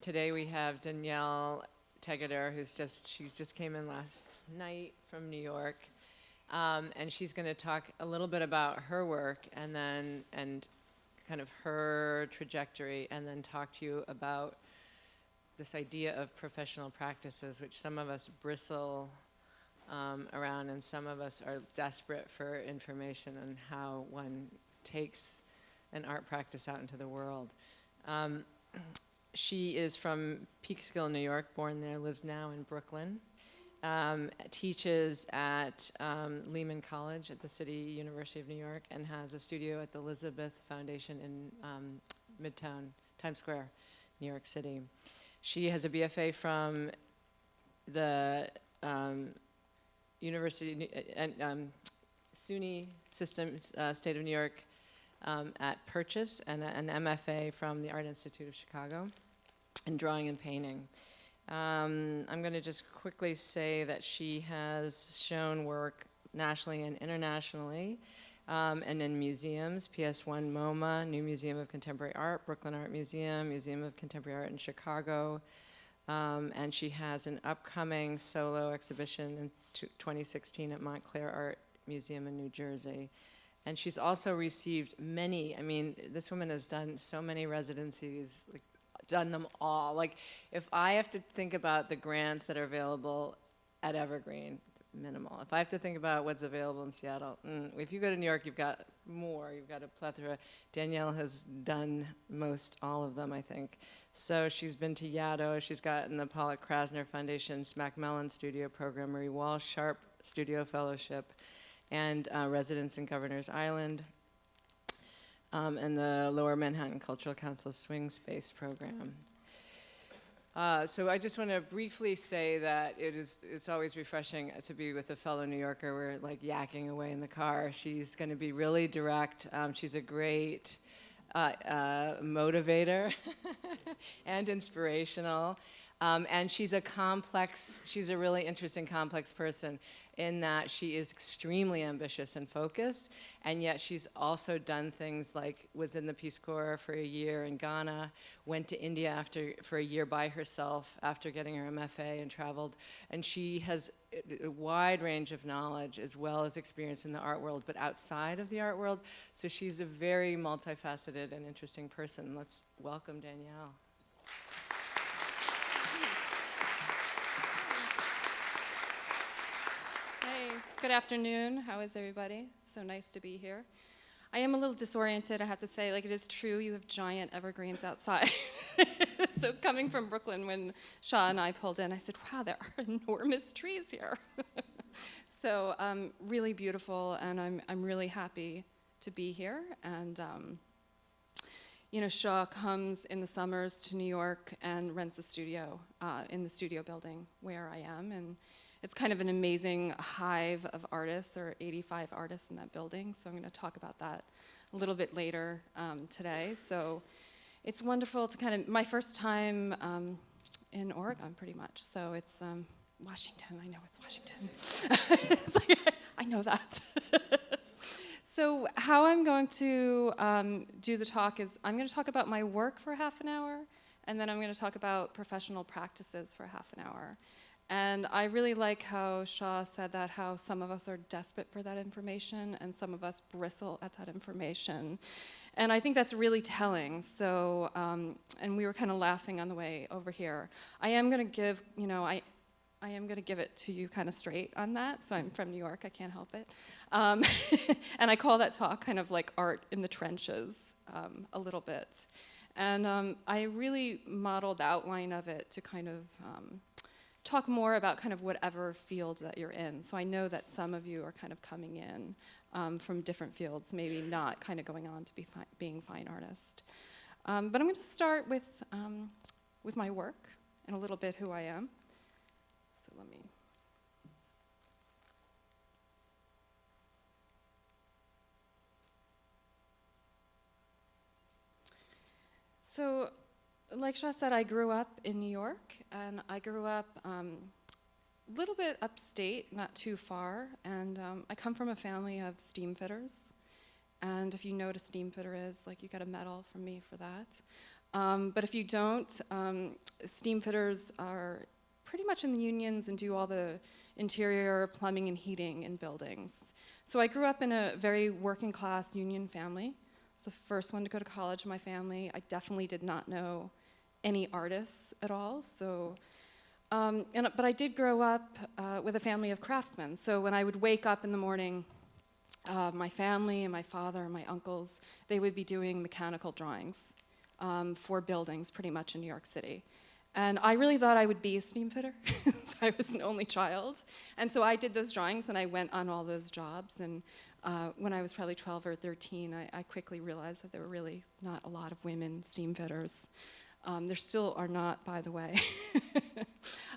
today we have Dannielle Tegeder, she's just came in last night from New York. And she's going to talk a little bit about her work and kind of her trajectory, and then talk to you about this idea of professional practices, which some of us bristle around, and some of us are desperate for information on how one takes an art practice out into the world. She is from Peekskill, New York, born there, lives now in Brooklyn. Teaches at Lehman College at the City University of New York, and has a studio at the Elizabeth Foundation in Midtown, Times Square, New York City. She has a BFA from the University and SUNY Systems, State of New York, at Purchase, and an MFA from the Art Institute of Chicago in drawing and painting. I'm going to just quickly say that she has shown work nationally and internationally, and in museums, PS1 MOMA, New Museum of Contemporary Art, Brooklyn Art Museum, Museum of Contemporary Art in Chicago, and she has an upcoming solo exhibition in 2016 at Montclair Art Museum in New Jersey. And she's also received many, I mean, this woman has done so many residencies, like, done them all. Like, if I have to think about the grants that are available at Evergreen, minimal. If I have to think about what's available in Seattle, if you go to New York, you've got more. You've got a plethora. Dannielle has done most all of them, I think. So she's been to Yaddo. She's gotten the Pollock Krasner Foundation Smack Mellon Studio Program, Marie Walsh Sharp Studio Fellowship, and residence in Governor's Island, and the Lower Manhattan Cultural Council Swing Space Program. So I just want to briefly say that it's always refreshing to be with a fellow New Yorker. We're like yakking away in the car. She's going to be really direct. She's a great motivator and inspirational. And she's a really interesting, complex person in that she is extremely ambitious and focused, and yet she's also done things like was in the Peace Corps for a year in Ghana, went to India for a year by herself after getting her MFA, and traveled. And she has a wide range of knowledge as well as experience in the art world, but outside of the art world. So she's a very multifaceted and interesting person. Let's welcome Dannielle. Good afternoon. How is everybody? So nice to be here. I am a little disoriented, I have to say. Like, it is true, you have giant evergreens outside. So coming from Brooklyn, when Shaw and I pulled in, I said, wow, there are enormous trees here. So really beautiful, and I'm really happy to be here. And you know, Shaw comes in the summers to New York and rents a studio in the studio building where I am. And it's kind of an amazing hive of artists. There are 85 artists in that building, so I'm going to talk about that a little bit later today. So it's wonderful to kind of, my first time in Oregon, pretty much. So it's Washington, I know it's Washington. It's like, I know that. So how I'm going to do the talk is, I'm going to talk about my work for half an hour, and then I'm going to talk about professional practices for half an hour. And I really like how Shaw said that, how some of us are desperate for that information and some of us bristle at that information. And I think that's really telling. So, and we were kind of laughing on the way over here. I am going to give, you know, I am going to give it to you kind of straight on that. So I'm from New York, I can't help it. And I call that talk kind of like art in the trenches a little bit. And I really modeled the outline of it to kind of talk more about kind of whatever field that you're in. So I know that some of you are kind of coming in from different fields, maybe not kind of going on to be being fine artist. But I'm going to start with my work and a little bit who I am. So let me. So, like Shaw said, I grew up in New York, and I grew up a little bit upstate, not too far, and I come from a family of steam fitters. And if you know what a steam fitter is, like, you got a medal from me for that. But if you don't, steam fitters are pretty much in the unions and do all the interior plumbing and heating in buildings. So I grew up in a very working class union family. I was the first one to go to college in my family. I definitely did not know any artists at all. So, but I did grow up with a family of craftsmen. So when I would wake up in the morning, my family and my father and my uncles, they would be doing mechanical drawings for buildings pretty much in New York City. And I really thought I would be a steam fitter, so I was an only child. And so I did those drawings and I went on all those jobs. And when I was probably 12 or 13, I quickly realized that there were really not a lot of women steam fitters. There still are not, by the way.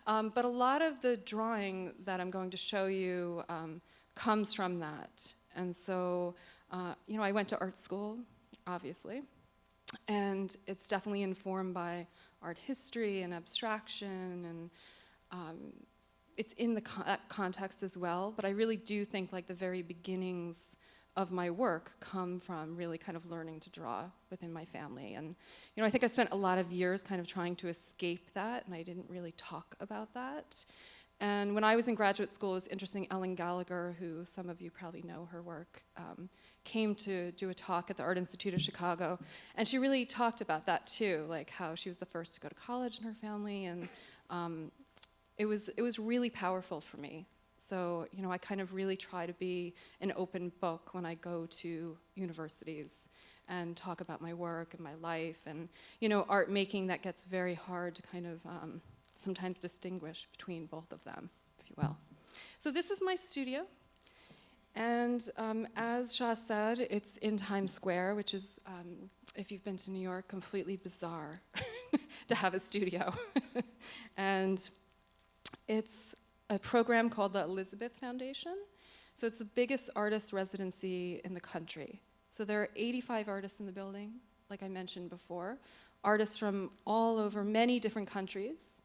But a lot of the drawing that I'm going to show you comes from that. And so, I went to art school, obviously. And it's definitely informed by art history and abstraction, and it's in that context as well. But I really do think like the very beginnings of my work come from really kind of learning to draw within my family. And I think I spent a lot of years kind of trying to escape that, and I didn't really talk about that. And when I was in graduate school, it was interesting, Ellen Gallagher, who some of you probably know her work, came to do a talk at the Art Institute of Chicago. And she really talked about that too, like how she was the first to go to college in her family. And it was really powerful for me. So, I kind of really try to be an open book when I go to universities and talk about my work and my life. And, art making, that gets very hard to kind of sometimes distinguish between both of them, if you will. So this is my studio. And as Shah said, it's in Times Square, which is, if you've been to New York, completely bizarre to have a studio. And it's a program called the Elizabeth Foundation. So it's the biggest artist residency in the country. So there are 85 artists in the building, like I mentioned before, artists from all over many different countries.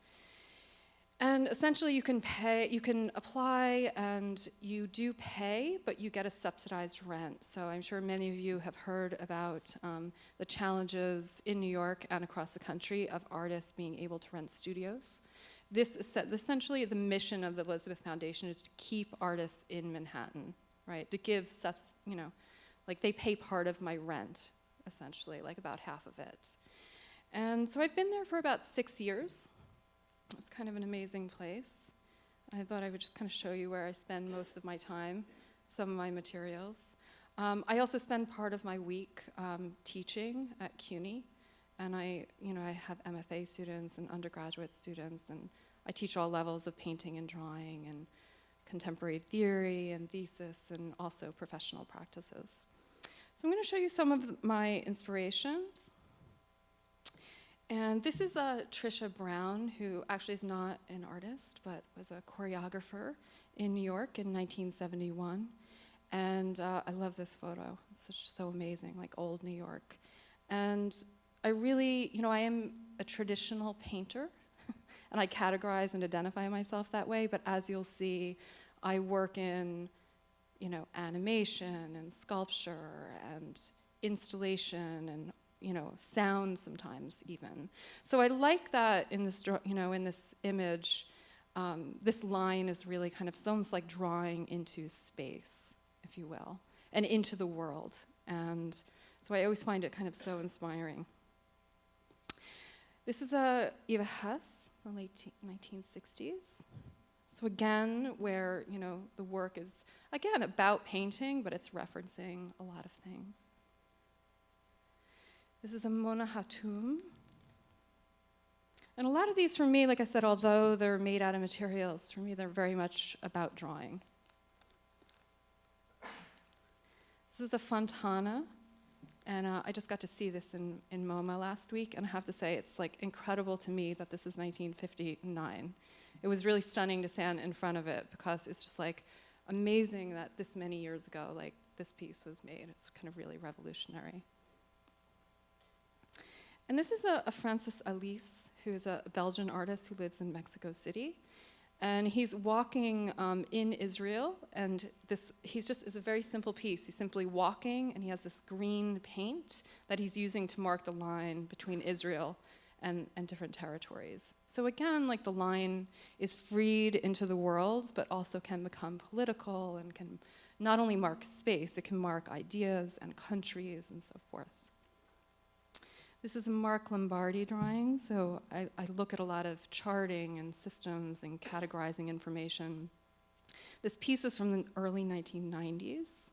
And essentially you can apply and you do pay, but you get a subsidized rent. So I'm sure many of you have heard about the challenges in New York and across the country of artists being able to rent studios. This is essentially the mission of the Elizabeth Foundation is to keep artists in Manhattan, right? To give, like they pay part of my rent, essentially, like about half of it. And so I've been there for about 6 years. It's kind of an amazing place. I thought I would just kind of show you where I spend most of my time, some of my materials. I also spend part of my week teaching at CUNY, and I have MFA students and undergraduate students, and I teach all levels of painting and drawing and contemporary theory and thesis and also professional practices. So I'm going to show you some of my inspirations. And this is Trisha Brown, who actually is not an artist, but was a choreographer in New York in 1971. And I love this photo. It's just so amazing, like old New York. And I really, I am a traditional painter, and I categorize and identify myself that way, but as you'll see, I work in, animation and sculpture and installation and sound sometimes even. So I like that in this, in this image, this line is really kind of, it's almost like drawing into space, if you will, and into the world. And so I always find it kind of so inspiring. This is Eva Hess, the late 1960s. So again, where, the work is, again, about painting, but it's referencing a lot of things. This is a Mona Hatoum. And a lot of these for me, like I said, although they're made out of materials, for me they're very much about drawing. This is a Fontana, and I just got to see this in MoMA last week, and I have to say it's like incredible to me that this is 1959. It was really stunning to stand in front of it because it's just like amazing that this many years ago, like this piece was made. It's kind of really revolutionary. And this is a Frances Elise, who is a Belgian artist who lives in Mexico City. And he's walking in Israel, and it's a very simple piece. He's simply walking, and he has this green paint that he's using to mark the line between Israel and different territories. So again, like the line is freed into the world, but also can become political and can not only mark space, it can mark ideas and countries and so forth. This is a Marc Lombardi drawing, so I look at a lot of charting and systems and categorizing information. This piece was from the early 1990s.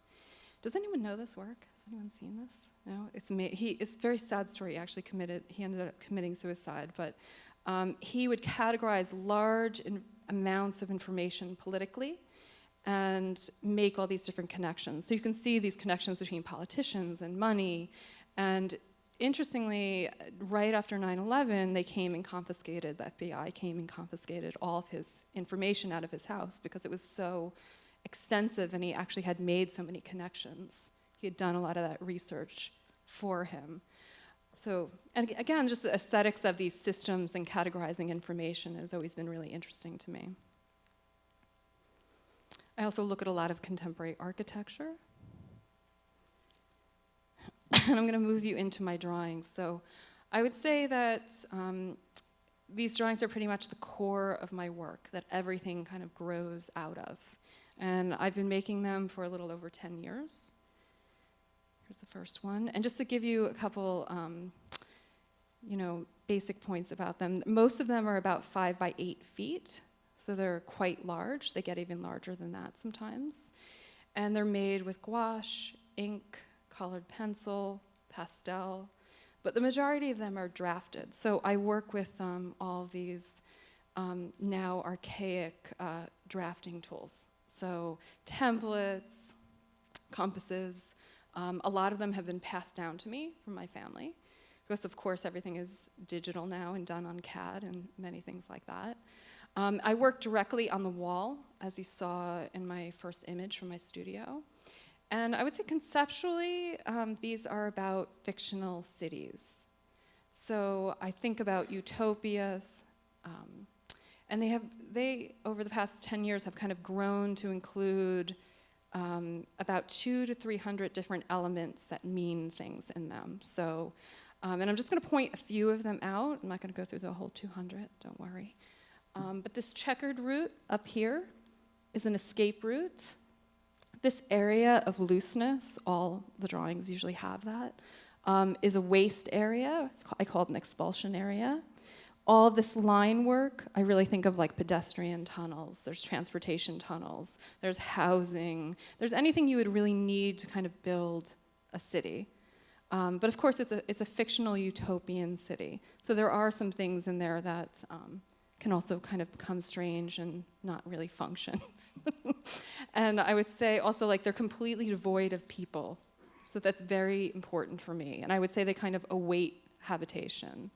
Does anyone know this work? Has anyone seen this? No? It's a very sad story. He ended up committing suicide, but he would categorize large amounts of information politically and make all these different connections. So you can see these connections between politicians and money, and interestingly, right after 9/11, the FBI came and confiscated all of his information out of his house because it was so extensive and he actually had made so many connections. He had done a lot of that research for him. So, and again, just the aesthetics of these systems and categorizing information has always been really interesting to me. I also look at a lot of contemporary architecture. And I'm going to move you into my drawings. So I would say that these drawings are pretty much the core of my work, that everything kind of grows out of. And I've been making them for a little over 10 years. Here's the first one. And just to give you a couple basic points about them, most of them are about 5 by 8 feet. So they're quite large. They get even larger than that sometimes. And they're made with gouache, ink, colored pencil, pastel, but the majority of them are drafted. So I work with all of these now archaic drafting tools. So templates, compasses, a lot of them have been passed down to me from my family, because of course everything is digital now and done on CAD and many things like that. I work directly on the wall, as you saw in my first image from my studio. And I would say conceptually, these are about fictional cities. So I think about utopias, and they over the past 10 years have kind of grown to include about 200 to 300 different elements that mean things in them. So, and I'm just gonna point a few of them out. I'm not gonna go through the whole 200, don't worry. But this checkered route up here is an escape route. This area of looseness, all the drawings usually have that, is a waste area. I call it an expulsion area. All this line work, I really think of like pedestrian tunnels, there's transportation tunnels, there's housing, there's anything you would really need to kind of build a city. But of course, it's a fictional utopian city. So there are some things in there that can also kind of become strange and not really function. And I would say also like they're completely devoid of people. So that's very important for me. And I would say they kind of await habitation.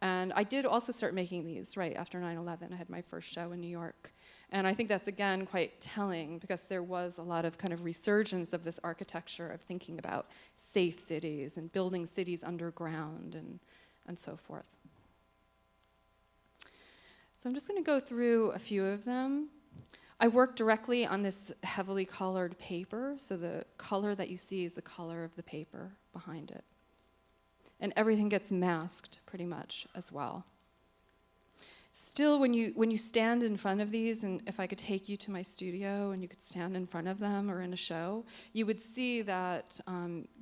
And I did also start making these right after 9/11. I had my first show in New York. And I think that's, again, quite telling because there was a lot of kind of resurgence of this architecture of thinking about safe cities and building cities underground and so forth. So I'm just going to go through a few of them. I work directly on this heavily colored paper, so the color that you see is the color of the paper behind it. And everything gets masked pretty much as well. Still, when you stand in front of these, and if I could take you to my studio and you could stand in front of them or in a show, you would see that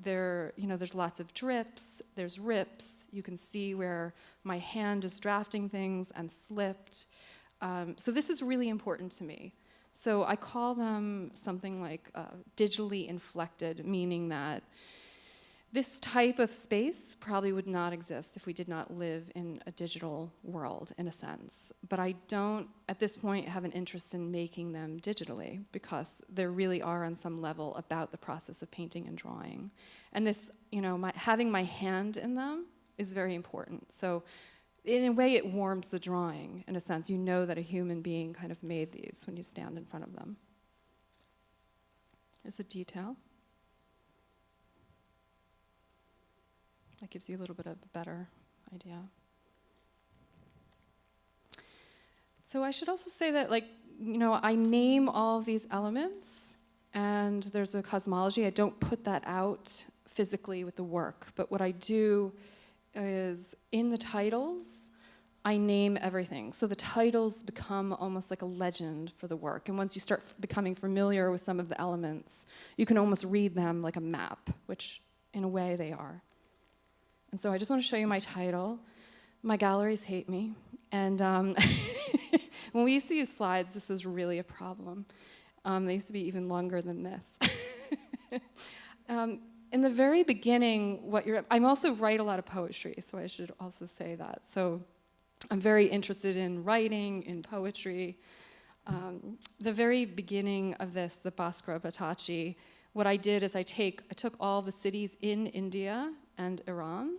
there's lots of drips, there's rips. You can see where my hand is drafting things and slipped. So this is really important to me. So I call them something like digitally inflected, meaning that this type of space probably would not exist if we did not live in a digital world, in a sense. But I don't, at this point, have an interest in making them digitally because they really are on some level about the process of painting and drawing. And this, having my hand in them is very important. So in a way, it warms the drawing, in a sense. You know that a human being kind of made these when you stand in front of them. Here's a detail. That gives you a little bit of a better idea. So I should also say that, like, you know, I name all of these elements, and there's a cosmology. I don't put that out physically with the work, but what I do is in the titles, I name everything. So the titles become almost like a legend for the work. And once you start becoming familiar with some of the elements, you can almost read them like a map, which in a way they are. And so I just want to show you my title. My galleries hate me. And when we used to use slides, this was really a problem. They used to be even longer than this. In the very beginning, I also write a lot of poetry, so I should also say that. So I'm very interested in writing, in poetry. The very beginning of this, the Bhaskara Patachi, what I did is I took all the cities in India and Iran,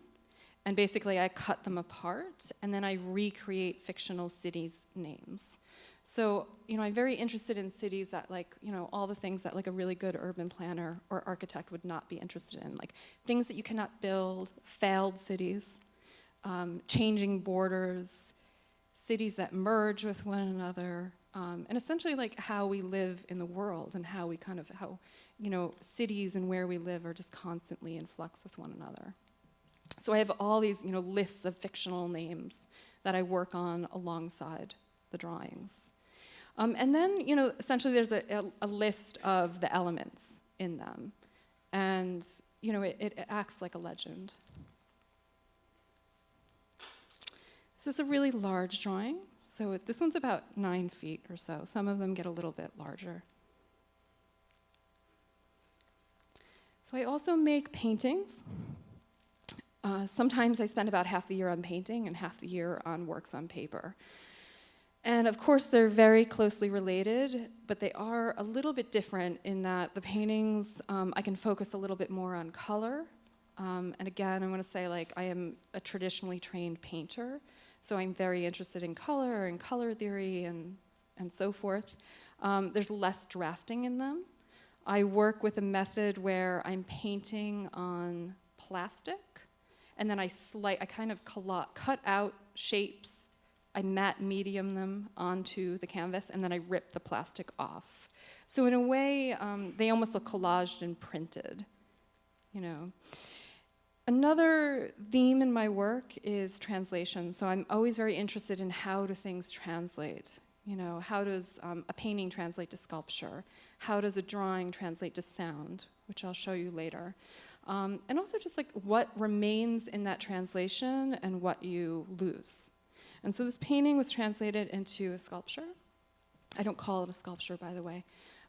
and basically I cut them apart, and then I recreate fictional cities' names. So, you know, I'm very interested in cities that, like, you know, all the things that like a really good urban planner or architect would not be interested in, like things that you cannot build, failed cities, changing borders, cities that merge with one another, and essentially like how we live in the world and how you know, cities and where we live are just constantly in flux with one another. So I have all these, you know, lists of fictional names that I work on alongside the drawings. And then, you know, essentially there's a list of the elements in them. And, you know, it acts like a legend. This is a really large drawing. So this one's about 9 feet or so. Some of them get a little bit larger. So I also make paintings. Sometimes I spend about half the year on painting and half the year on works on paper. And of course, they're very closely related, but they are a little bit different in that the paintings, I can focus a little bit more on color. And again, I want to say, like, I am a traditionally trained painter, so I'm very interested in color and color theory and so forth. There's less drafting in them. I work with a method where I'm painting on plastic, and then I kind of cut out shapes, I matte medium them onto the canvas, and then I rip the plastic off. So in a way, they almost look collaged and printed, you know. Another theme in my work is translation. So I'm always very interested in how do things translate. You know, how does a painting translate to sculpture? How does a drawing translate to sound, which I'll show you later. And also just like what remains in that translation and what you lose. And so this painting was translated into a sculpture. I don't call it a sculpture, by the way,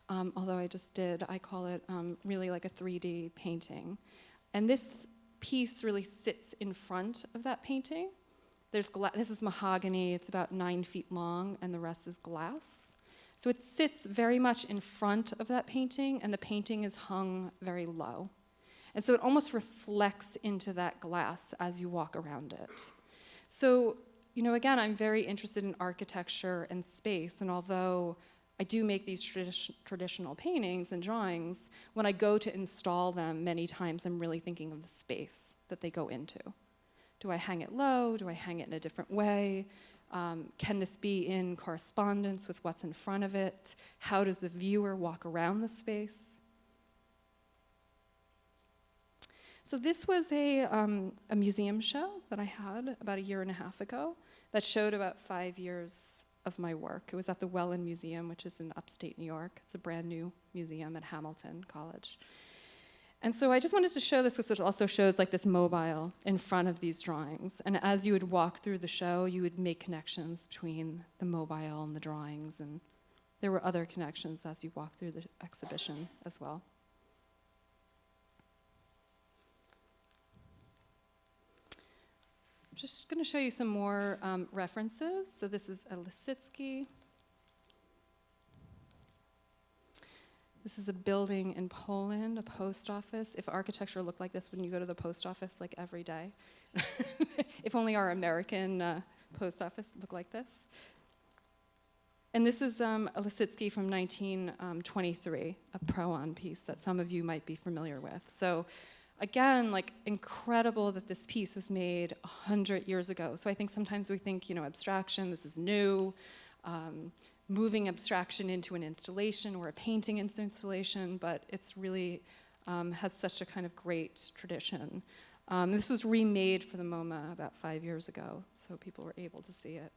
although I just did. I call it really like a 3D painting. And this piece really sits in front of that painting. This is mahogany. It's about 9 feet long, and the rest is glass. So it sits very much in front of that painting, and the painting is hung very low. And so it almost reflects into that glass as you walk around it. So, you know, again, I'm very interested in architecture and space, and although I do make these traditional paintings and drawings, when I go to install them, many times I'm really thinking of the space that they go into. Do I hang it low? Do I hang it in a different way? Can this be in correspondence with what's in front of it? How does the viewer walk around the space? So this was a museum show that I had about 1.5 years ago that showed about 5 years of my work. It was at the Welland Museum, which is in upstate New York. It's a brand new museum at Hamilton College. And so I just wanted to show this because it also shows like this mobile in front of these drawings. And as you would walk through the show, you would make connections between the mobile and the drawings. And there were other connections as you walk through the exhibition as well. I'm just going to show you some more references. So this is a Lisitsky. This is a building in Poland, a post office. If architecture looked like this, wouldn't you go to the post office like every day? If only our American post office looked like this. And this is a Lisitsky from 1923, a Proon piece that some of you might be familiar with. So again, like incredible that this piece was made 100 years ago. So I think sometimes we think, you know, abstraction, this is new. moving abstraction into an installation or a painting into installation, but it's really has such a kind of great tradition. This was remade for the MOMA about 5 years ago, so people were able to see it.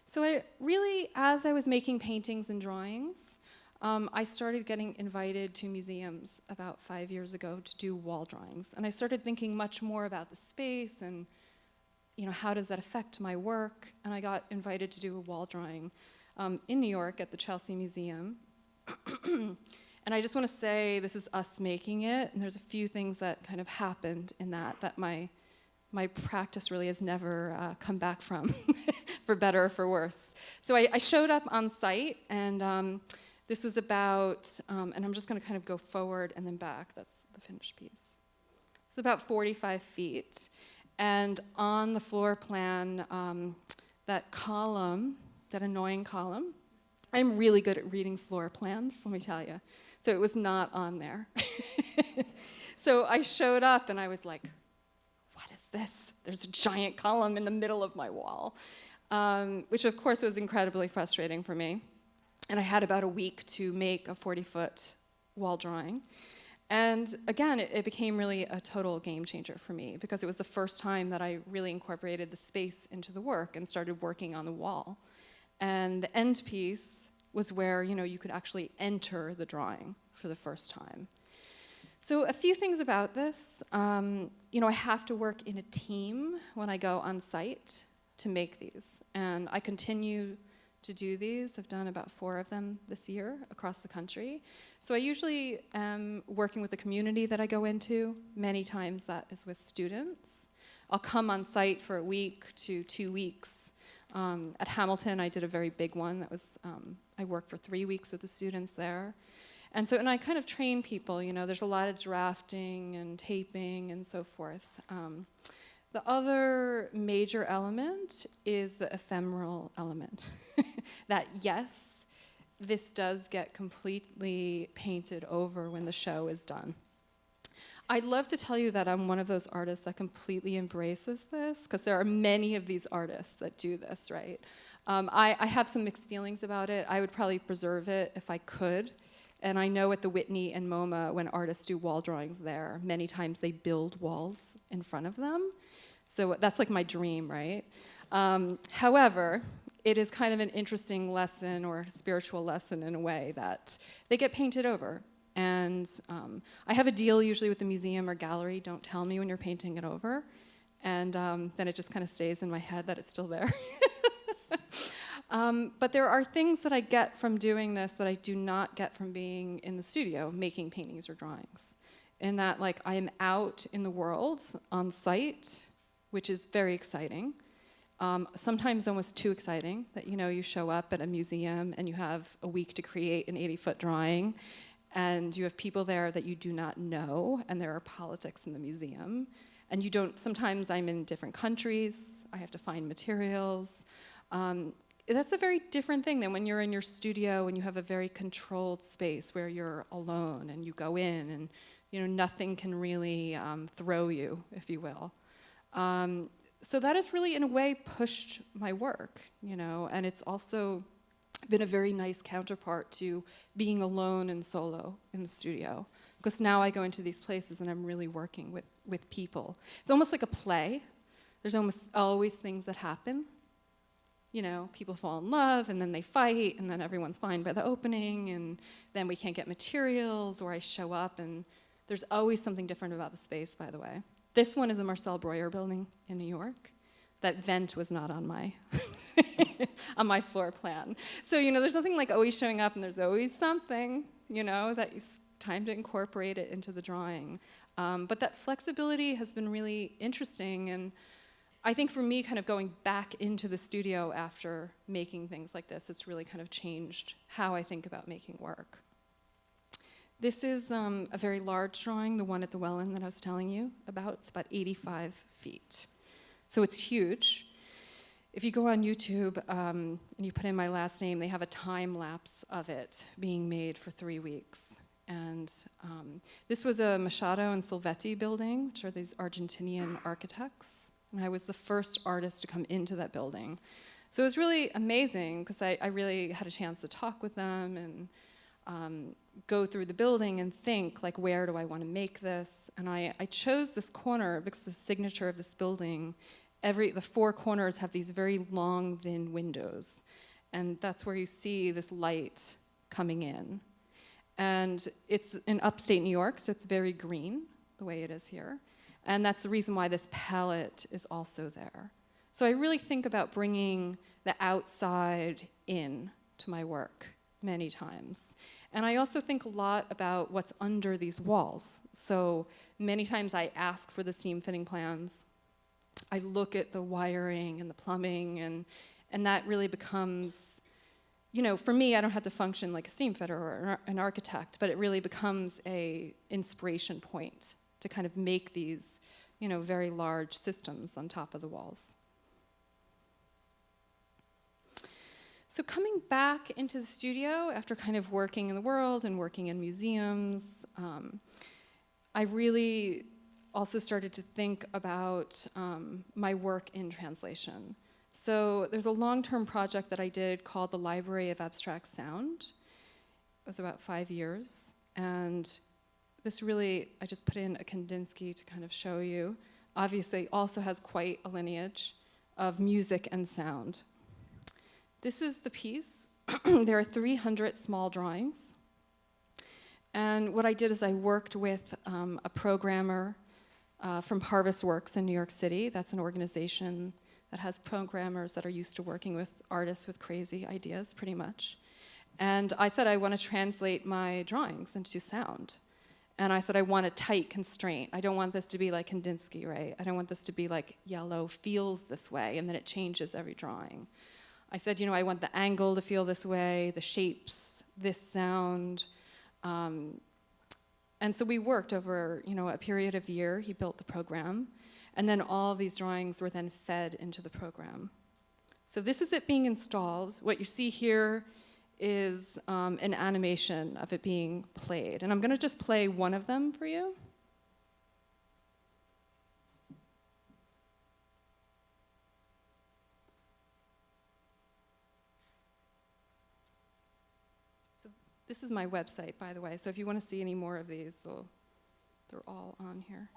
So I really, as I was making paintings and drawings, I started getting invited to museums about 5 years ago to do wall drawings. And I started thinking much more about the space and, you know, how does that affect my work? And I got invited to do a wall drawing in New York at the Chelsea Museum. And I just want to say this is us making it, and there's a few things that kind of happened in that my practice really has never come back from, for better or for worse. So I showed up on site, and this was about, and I'm just going to kind of go forward and then back. That's the finished piece. It's about 45 feet. And on the floor plan, that column, that annoying column, I'm really good at reading floor plans, let me tell you. So it was not on there. So I showed up and I was like, what is this? There's a giant column in the middle of my wall, which of course was incredibly frustrating for me. And I had about a week to make a 40-foot wall drawing. And again, it became really a total game changer for me because it was the first time that I really incorporated the space into the work and started working on the wall. And the end piece was where, you know, you could actually enter the drawing for the first time. So a few things about this. You know, I have to work in a team when I go on site to make these. And I continue to do these. I've done about 4 of them this year across the country. So I usually am working with the community that I go into. Many times that is with students. I'll come on site for a week to 2 weeks. At Hamilton, I did a very big one. That was, I worked for 3 weeks with the students there. And I kind of train people, you know, there's a lot of drafting and taping and so forth. The other major element is the ephemeral element. That yes, this does get completely painted over when the show is done. I'd love to tell you that I'm one of those artists that completely embraces this, because there are many of these artists that do this, right? I have some mixed feelings about it. I would probably preserve it if I could. And I know at the Whitney and MoMA, when artists do wall drawings there, many times they build walls in front of them. So that's like my dream, right? However, it is kind of an interesting lesson or spiritual lesson in a way that they get painted over. And I have a deal usually with the museum or gallery, don't tell me when you're painting it over. And then it just kind of stays in my head that it's still there. But there are things that I get from doing this that I do not get from being in the studio making paintings or drawings. In that, like, I am out in the world on site, which is very exciting. Sometimes almost too exciting that, you know, you show up at a museum and you have a week to create an 80-foot drawing, and you have people there that you do not know, and there are politics in the museum. And you don't, sometimes I'm in different countries, I have to find materials. That's a very different thing than when you're in your studio and you have a very controlled space where you're alone and you go in and, you know, nothing can really throw you, if you will. So that has really, in a way, pushed my work, you know, and it's also been a very nice counterpart to being alone and solo in the studio. Because now I go into these places and I'm really working with people. It's almost like a play. There's almost always things that happen. You know, people fall in love and then they fight and then everyone's fine by the opening and then we can't get materials, or I show up and there's always something different about the space, by the way. This one is a Marcel Breuer building in New York. That vent was not on my on my floor plan. So, you know, there's nothing like always showing up and there's always something, you know, that it's time to incorporate it into the drawing. But that flexibility has been really interesting, and I think for me, kind of going back into the studio after making things like this, it's really kind of changed how I think about making work. This is a very large drawing, the one at the Welland that I was telling you about. It's about 85 feet. So it's huge. If you go on YouTube and you put in my last name, they have a time lapse of it being made for 3 weeks. And this was a Machado and Silvetti building, which are these Argentinian architects. And I was the first artist to come into that building. So it was really amazing because I really had a chance to talk with them and go through the building and think, like, where do I want to make this? And I chose this corner because the signature of this building, the four corners have these very long, thin windows. And that's where you see this light coming in. And it's in upstate New York, so it's very green, the way it is here. And that's the reason why this palette is also there. So I really think about bringing the outside in to my work many times. And I also think a lot about what's under these walls. So many times I ask for the seam fitting plans. I look at the wiring and the plumbing, and that really becomes, you know, for me, I don't have to function like a steam fitter or an architect, but it really becomes a inspiration point to kind of make these, you know, very large systems on top of the walls. So coming back into the studio after kind of working in the world and working in museums, I really also started to think about my work in translation. So there's a long-term project that I did called the Library of Abstract Sound. It was about 5 years, and this really, I just put in a Kandinsky to kind of show you. Obviously, also has quite a lineage of music and sound. This is the piece. There are 300 small drawings. And what I did is I worked with a programmer from Harvest Works in New York City. That's an organization that has programmers that are used to working with artists with crazy ideas, pretty much. And I said, I want to translate my drawings into sound. And I said, I want a tight constraint. I don't want this to be like Kandinsky, right? I don't want this to be like yellow feels this way, and then it changes every drawing. I said, you know, I want the angle to feel this way, the shapes, this sound. And so we worked over, you know, a period of a year. He built the program. And then all of these drawings were then fed into the program. So this is it being installed. What you see here is an animation of it being played. And I'm going to just play one of them for you. So this is my website, by the way. So if you want to see any more of these, they're all on here.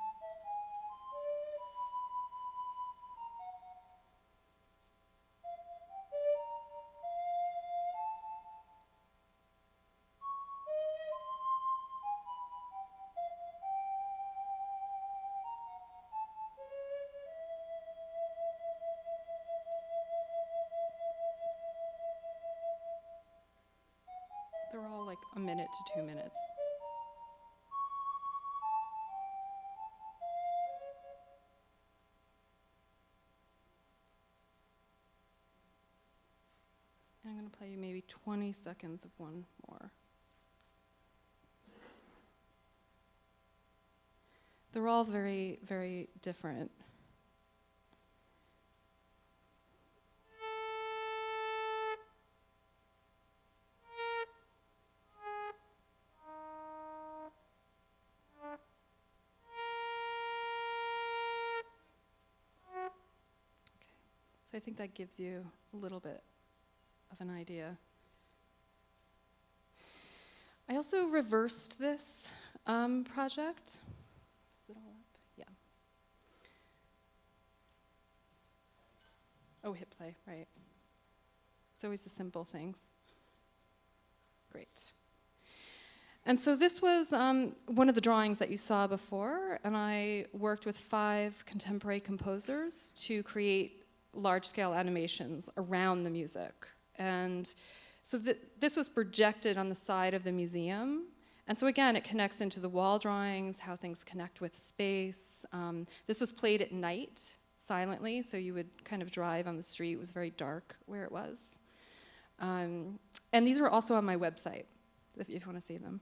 They're all like a minute to 2 minutes. And I'm going to play you maybe 20 seconds of one more. They're all very, very different. So I think that gives you a little bit of an idea. I also reversed this project. Is it all up? Yeah. Oh, hit play, right. It's always the simple things. Great. And so this was one of the drawings that you saw before, and I worked with 5 contemporary composers to create large-scale animations around the music. And so this was projected on the side of the museum. And so again, it connects into the wall drawings, how things connect with space. This was played at night, silently, so you would kind of drive on the street. It was very dark where it was. And these are also on my website, if you want to see them.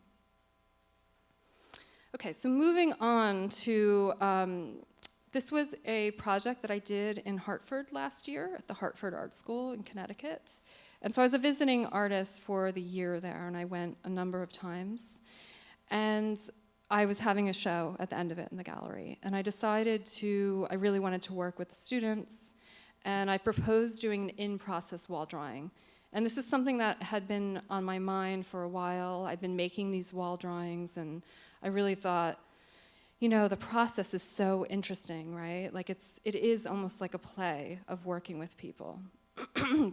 Okay, so moving on to, this was a project that I did in Hartford last year at the Hartford Art School in Connecticut. And so I was a visiting artist for the year there, and I went a number of times. And I was having a show at the end of it in the gallery, and I decided I really wanted to work with the students, and I proposed doing an in-process wall drawing. And this is something that had been on my mind for a while. I'd been making these wall drawings, and I really thought, you know, the process is so interesting, right? Like it is almost like a play of working with people.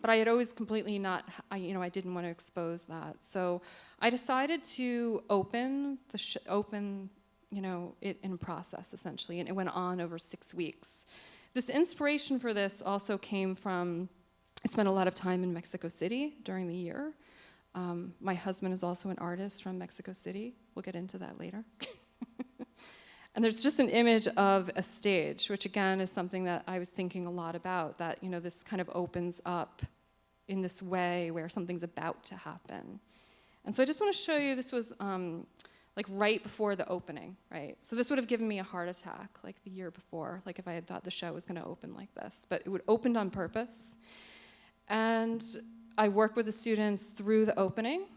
But I had always completely I didn't want to expose that. So I decided to open it in process, essentially, and it went on over 6 weeks. This inspiration for this also came from, I spent a lot of time in Mexico City during the year. My husband is also an artist from Mexico City. We'll get into that later. And there's just an image of a stage, which again is something that I was thinking a lot about, that, you know, this kind of opens up in this way where something's about to happen. And so I just want to show you, this was like right before the opening, right? So this would have given me a heart attack like the year before, like if I had thought the show was going to open like this. But it would opened on purpose. And I worked with the students through the opening,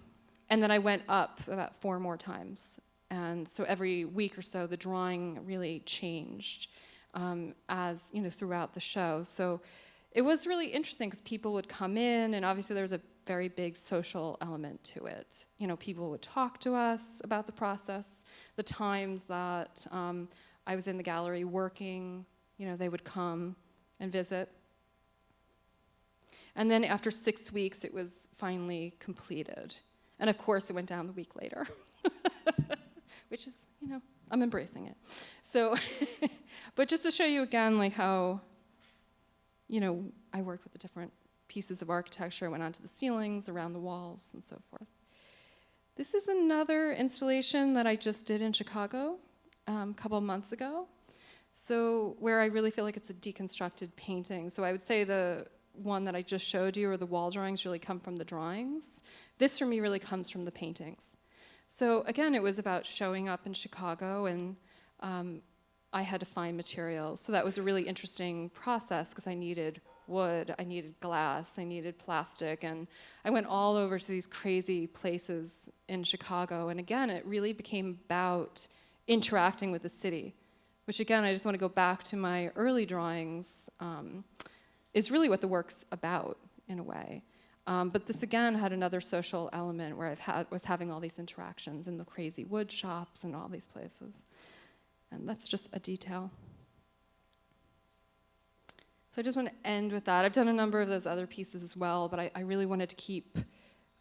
and then I went up about 4 more times. And so every week or so, the drawing really changed as, you know, throughout the show. So it was really interesting because people would come in, and obviously there was a very big social element to it. You know, people would talk to us about the process. The times that I was in the gallery working, you know, they would come and visit. And then after 6 weeks, it was finally completed. And of course, it went down the week later. Which is, you know, I'm embracing it. So, but just to show you again, like how, you know, I worked with the different pieces of architecture, went onto the ceilings, around the walls, and so forth. This is another installation that I just did in Chicago a couple months ago. So, where I really feel like it's a deconstructed painting. So I would say the one that I just showed you, or the wall drawings, really come from the drawings. This, for me, really comes from the paintings. So again, it was about showing up in Chicago, and I had to find materials. So that was a really interesting process because I needed wood, I needed glass, I needed plastic, and I went all over to these crazy places in Chicago. And again, it really became about interacting with the city, which again, I just want to go back to my early drawings, is really what the work's about in a way. But this again had another social element where was having all these interactions in the crazy wood shops and all these places. And that's just a detail. So I just want to end with that. I've done a number of those other pieces as well, but I really wanted to keep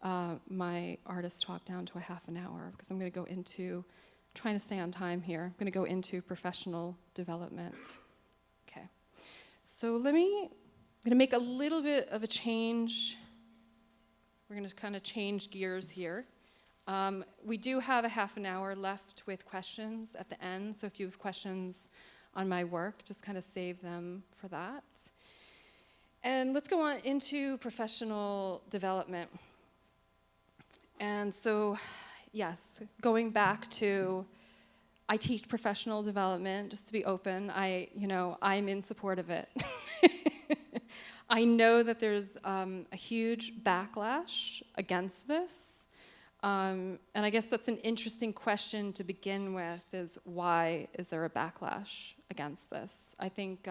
my artist talk down to a half an hour because I'm going to go into, trying to stay on time here, I'm going to go into professional development. Okay. So I'm going to make a little bit of a change. We're going to kind of change gears here. We do have a half an hour left with questions at the end, so if you have questions on my work, just kind of save them for that. And let's go on into professional development. And so, yes, going back to, I teach professional development, just to be open. I'm in support of it. I know that there's a huge backlash against this, and I guess that's an interesting question to begin with, is why is there a backlash against this? I think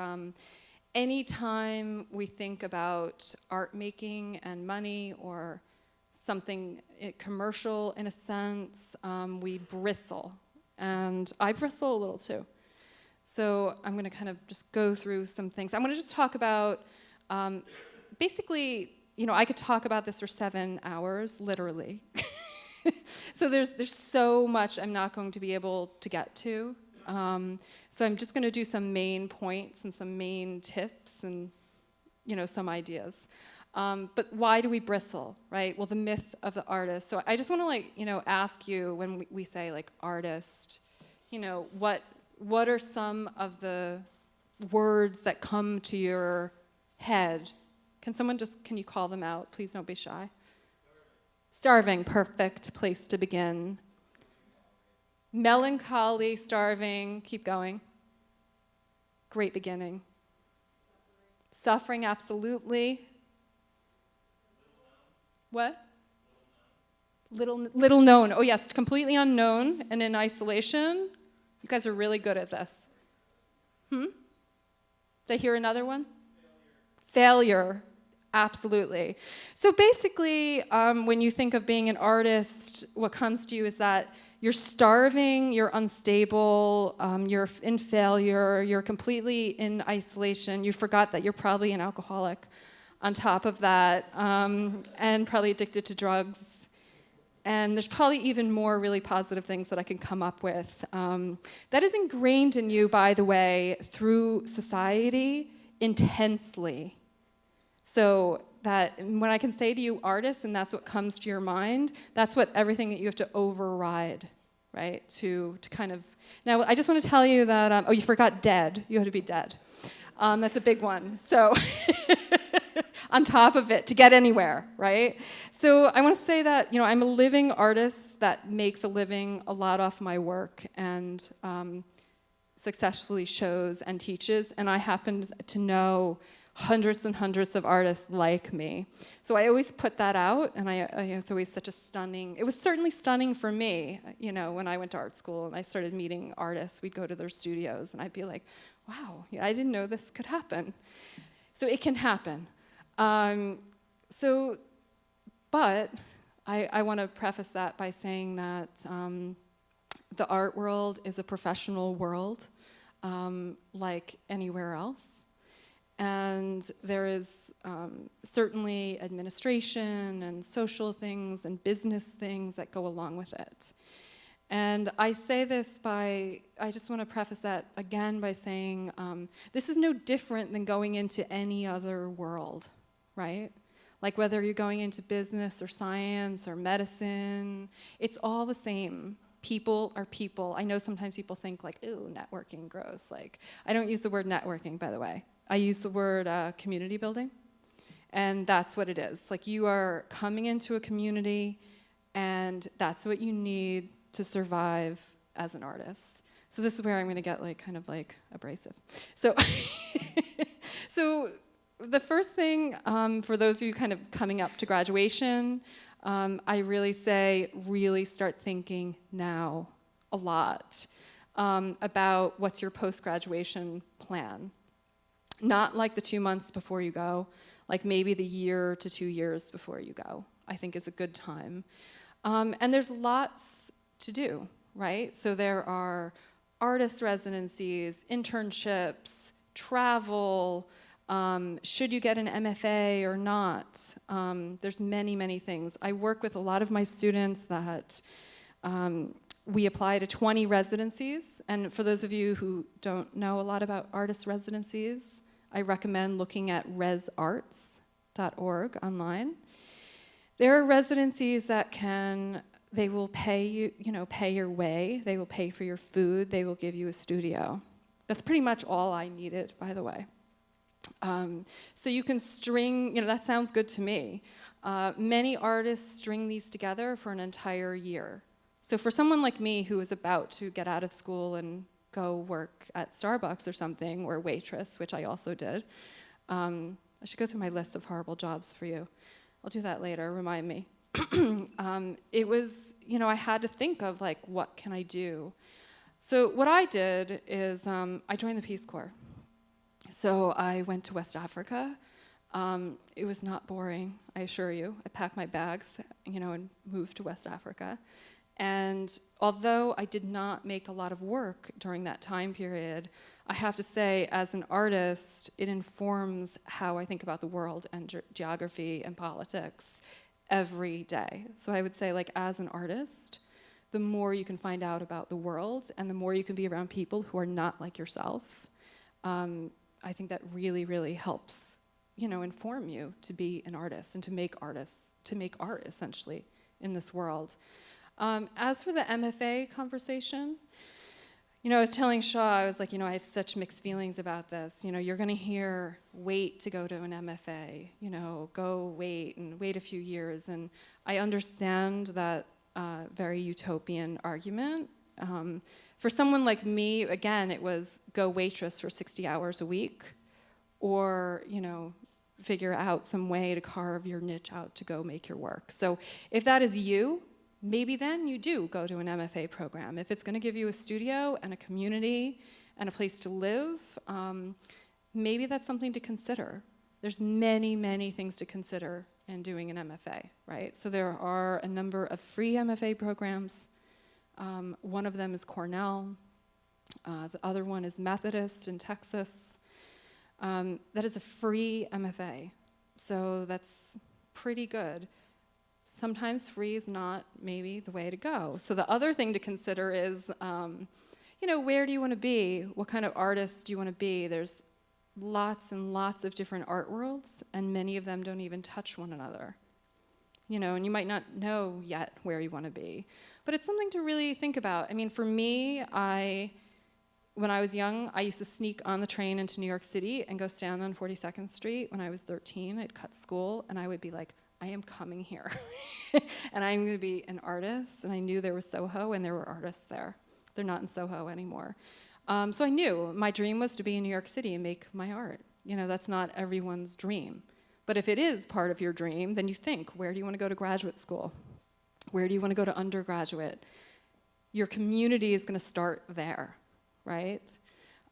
anytime we think about art making and money or something commercial in a sense, we bristle, and I bristle a little too. So I'm going to kind of just go through some things. I'm going to just talk about basically, you know, I could talk about this for 7 hours, literally. So there's so much I'm not going to be able to get to. So I'm just going to do some main points and some main tips and, you know, some ideas. But why do we bristle, right? Well, the myth of the artist. So I just want to, like, you know, ask you when we say, like, artist, you know, what are some of the words that come to your head? Can you call them out? Please don't be shy. Starving, perfect place to begin. Melancholy, starving, keep going. Great beginning. Suffering, absolutely. What? little known. Oh yes, completely unknown and in isolation. You guys are really good at this. Did I hear another one? Failure. Absolutely. So basically, when you think of being an artist, what comes to you is that you're starving, you're unstable, you're in failure, you're completely in isolation. You forgot that you're probably an alcoholic on top of that, and probably addicted to drugs. And there's probably even more really positive things that I can come up with. That is ingrained in you, by the way, through society intensely. So that when I can say to you artists, and that's what comes to your mind, that's what everything that you have to override, right? To kind of, now I just want to tell you that, oh, you forgot dead. You have to be dead. That's a big one. So on top of it, to get anywhere, right? So I want to say that, you know, I'm a living artist that makes a living a lot off my work and successfully shows and teaches, and I happen to know hundreds and hundreds of artists like me. So I always put that out, and it's always such a stunning, it was certainly stunning for me, you know, when I went to art school and I started meeting artists. We'd go to their studios and I be like, wow, I didn't know this could happen. So it can happen. But I want to preface that by saying that the art world is a professional world, like anywhere else. And there is certainly administration and social things and business things that go along with it. And I say this I just want to preface that again by saying this is no different than going into any other world, right? Like whether you're going into business or science or medicine, it's all the same. People are people. I know sometimes people think like, ooh, networking, gross. Like, I don't use the word networking, by the way. I use the word community building, and that's what it is. Like, you are coming into a community, and that's what you need to survive as an artist. So this is where I'm going to get like kind of like abrasive. So, so the first thing for those of you kind of coming up to graduation, I really say really start thinking now a lot about what's your post-graduation plan. Not like the 2 months before you go, like maybe the year to 2 years before you go, I think is a good time. And there's lots to do, right? So there are artist residencies, internships, travel, should you get an MFA or not? There's many, many things. I work with a lot of my students that we apply to 20 residencies, and for those of you who don't know a lot about artist residencies, I recommend looking at resarts.org online. There are residencies that they will pay you, pay your way, they will pay for your food, they will give you a studio. That's pretty much all I needed, by the way. So you can string, that sounds good to me. Many artists string these together for an entire year. So for someone like me who is about to get out of school and go work at Starbucks or something, or waitress, which I also did, I should go through my list of horrible jobs for you. I'll do that later, remind me. It was, I had to think of like, what can I do? So what I did is I joined the Peace Corps. So I went to West Africa. It was not boring, I assure you. I packed my bags, and moved to West Africa. And although I did not make a lot of work during that time period, I have to say, as an artist, it informs how I think about the world and geography and politics every day. So I would say, like, as an artist, the more you can find out about the world and the more you can be around people who are not like yourself, I think that really, really helps, inform you to be an artist and to make art, essentially, in this world. As for the MFA conversation, I was telling Shaw, I was like, I have such mixed feelings about this. You're going to hear, wait to go to an MFA, go wait and wait a few years. And I understand that very utopian argument. For someone like me, again, it was go waitress for 60 hours a week, or, figure out some way to carve your niche out to go make your work. So if that is you, maybe then you do go to an MFA program. If it's going to give you a studio and a community and a place to live, maybe that's something to consider. There's many, many things to consider in doing an MFA, right? So there are a number of free MFA programs. One of them is Cornell. The other one is Methodist in Texas. That is a free MFA, so that's pretty good. Sometimes free is not maybe the way to go. So the other thing to consider is, where do you want to be? What kind of artist do you want to be? There's lots and lots of different art worlds, and many of them don't even touch one another. And you might not know yet where you want to be. But it's something to really think about. I mean, for me, when I was young, I used to sneak on the train into New York City and go stand on 42nd Street. When I was 13, I'd cut school, and I would be like, I am coming here. And I'm going to be an artist. And I knew there was Soho, and there were artists there. They're not in Soho anymore. So I knew my dream was to be in New York City and make my art. That's not everyone's dream. But if it is part of your dream, then you think, where do you want to go to graduate school? Where do you want to go to undergraduate? Your community is going to start there, right?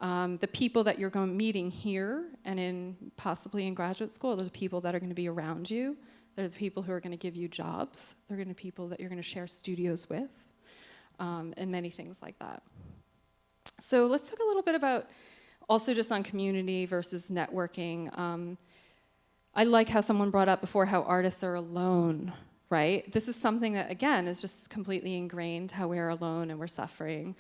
The people that you're meeting here and possibly in graduate school, they're the people that are going to be around you. They're the people who are going to give you jobs. They're going to be people that you're going to share studios with, and many things like that. So let's talk a little bit about also just on community versus networking. I like how someone brought up before how artists are alone, right? This is something that, again, is just completely ingrained, how we're alone and we're suffering.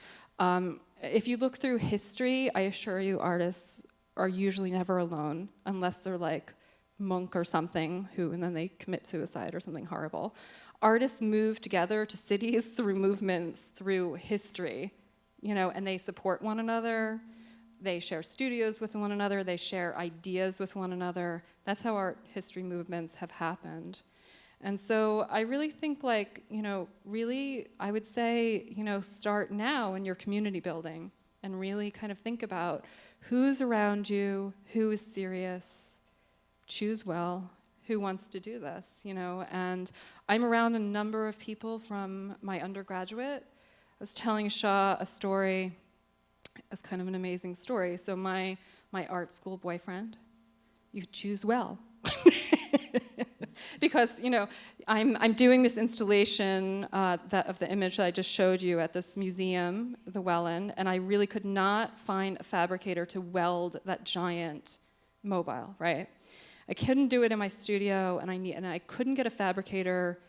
If you look through history, I assure you artists are usually never alone, unless they're like Monk or something, and then they commit suicide or something horrible. Artists move together to cities through movements, through history, and they support one another. They share studios with one another. They share ideas with one another. That's how art history movements have happened. And so I really think really, I would say, start now in your community building and really kind of think about who's around you, who is serious, choose well, who wants to do this, And I'm around a number of people from my undergraduate. I was telling Shaw a story. It's kind of an amazing story. So my art school boyfriend, you choose well. Because, I'm doing this installation of the image that I just showed you at this museum, the Welland, and I really could not find a fabricator to weld that giant mobile, right? I couldn't do it in my studio, and I couldn't get a fabricator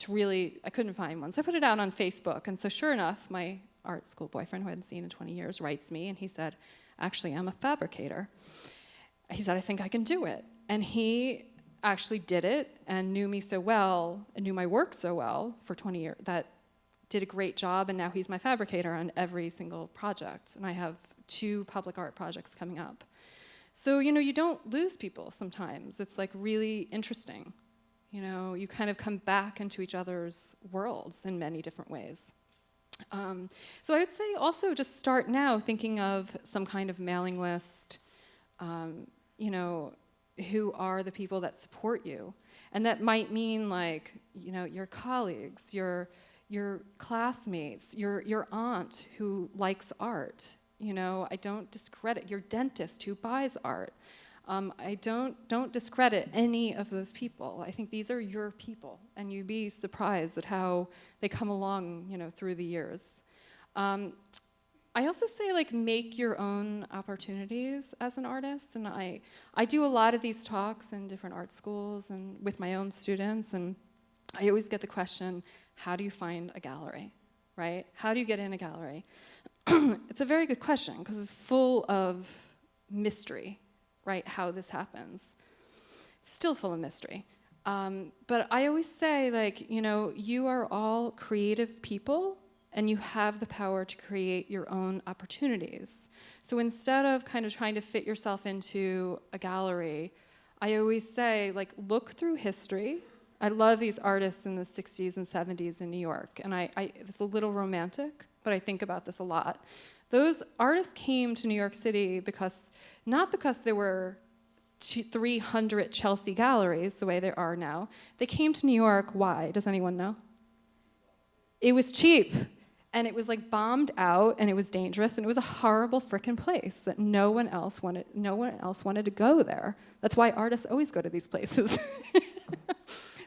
I couldn't find one. So I put it out on Facebook, and so sure enough, my art school boyfriend, who I hadn't seen in 20 years, writes me, and he said, actually, I'm a fabricator. He said, I think I can do it. And he actually did it and knew me so well, and knew my work so well for 20 years, that did a great job, and now he's my fabricator on every single project. And I have 2 public art projects coming up. So, you don't lose people sometimes. It's really interesting. You kind of come back into each other's worlds in many different ways. So I would say also just start now thinking of some kind of mailing list, who are the people that support you. And that might mean your colleagues, your classmates, your aunt who likes art. I don't discredit your dentist who buys art. I don't discredit any of those people. I think these are your people, and you'd be surprised at how they come along, through the years. I also say make your own opportunities as an artist, and I do a lot of these talks in different art schools and with my own students, and I always get the question, how do you find a gallery, right? How do you get in a gallery? It's a very good question because it's full of mystery, right, how this happens. It's still full of mystery. But I always say, you are all creative people, and you have the power to create your own opportunities. So instead of kind of trying to fit yourself into a gallery, I always say, look through history. I love these artists in the 60s and 70s in New York, and it's a little romantic, but I think about this a lot. Those artists came to New York City not because there were 300 Chelsea galleries the way there are now. They came to New York, why? Does anyone know? it was cheap. And it was like bombed out, and it was dangerous, and it was a horrible frickin' place that no one else wanted to go there. That's why artists always go to these places.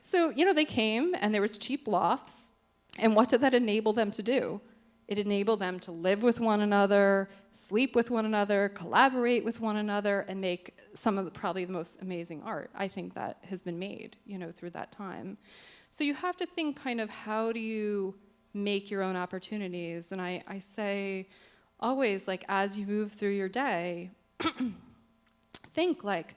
So, they came, and there was cheap lofts, and what did that enable them to do? It enabled them to live with one another, sleep with one another, collaborate with one another, and make some of probably the most amazing art, I think, that has been made, through that time. So you have to think kind of, how do you make your own opportunities? And I say always, like, as you move through your day, think like,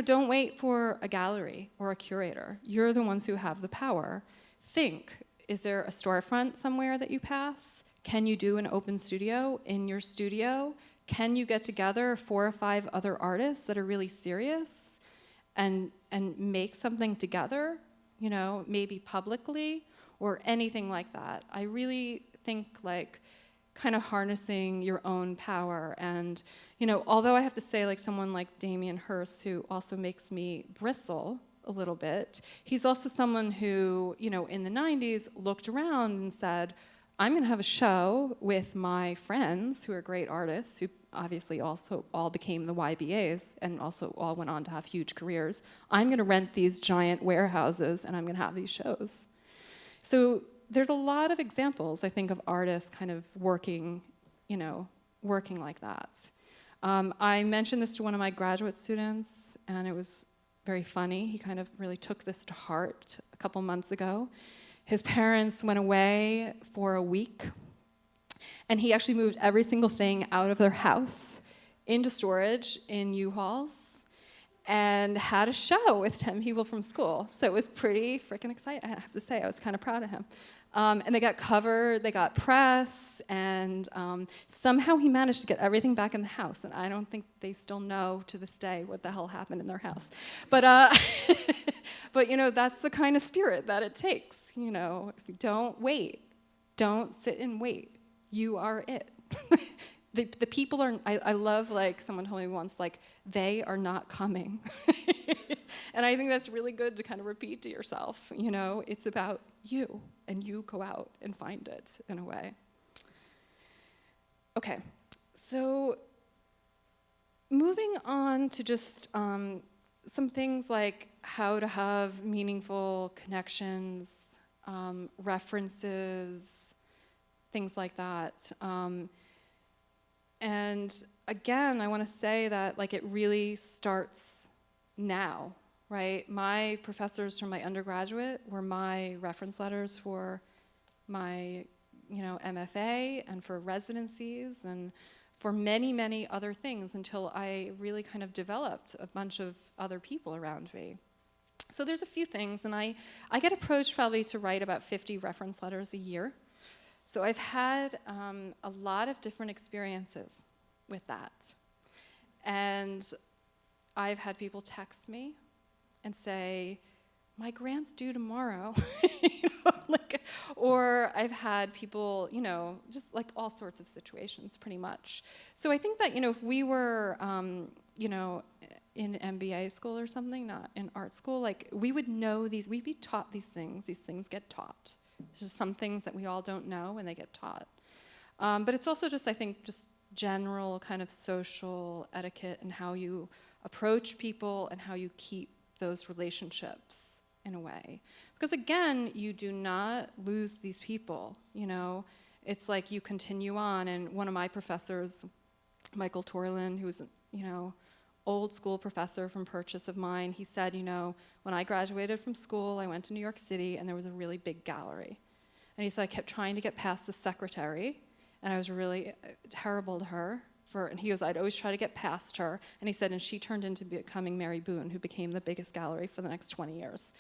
don't wait for a gallery or a curator. You're the ones who have the power. Think, is there a storefront somewhere that you pass? Can you do an open studio in your studio? Can you get together 4 or 5 other artists that are really serious and make something together, maybe publicly, or anything like that? I really think, like, kind of harnessing your own power. And, although I have to say, like, someone like Damien Hirst, who also makes me bristle a little bit, he's also someone who, in the 90s looked around and said, I'm gonna have a show with my friends who are great artists, who obviously also all became the YBAs and also all went on to have huge careers. I'm gonna rent these giant warehouses and I'm gonna have these shows. So there's a lot of examples, I think, of artists kind of working like that. I mentioned this to one of my graduate students, and it was very funny. He kind of really took this to heart a couple months ago. His parents went away for a week, and he actually moved every single thing out of their house into storage in U-Hauls, and had a show with 10 people from school. So it was pretty freaking exciting, I have to say. I was kind of proud of him. And they got covered, they got press, and somehow he managed to get everything back in the house. And I don't think they still know to this day what the hell happened in their house. But, but that's the kind of spirit that it takes. If you don't wait, don't sit and wait. You are it. The people are, I love, like, someone told me once, like, they are not coming. And I think that's really good to kind of repeat to yourself, it's about you, and you go out and find it in a way. Okay, so moving on to just some things like how to have meaningful connections, references, things like that. And again, I want to say that, like, it really starts now, right? My professors from my undergraduate were my reference letters for my, MFA and for residencies and for many, many other things, until I really kind of developed a bunch of other people around me. So there's a few things, and I get approached probably to write about 50 reference letters a year. So I've had a lot of different experiences with that. And I've had people text me and say, my grant's due tomorrow. Or I've had people, just like all sorts of situations, pretty much. So I think that, if we were, in MBA school or something, not in art school, like, we would know we'd be taught these things get taught. There's just some things that we all don't know, and they get taught. But it's also just, I think, just general kind of social etiquette and how you approach people and how you keep those relationships in a way. Because again, you do not lose these people, It's like you continue on, and one of my professors, Michael Torlin, who was, old school professor from Purchase of mine, he said, when I graduated from school, I went to New York City, and there was a really big gallery. And he said, I kept trying to get past the secretary, and I was really terrible to her. And he goes, I'd always try to get past her. And he said, and she turned into becoming Mary Boone, who became the biggest gallery for the next 20 years.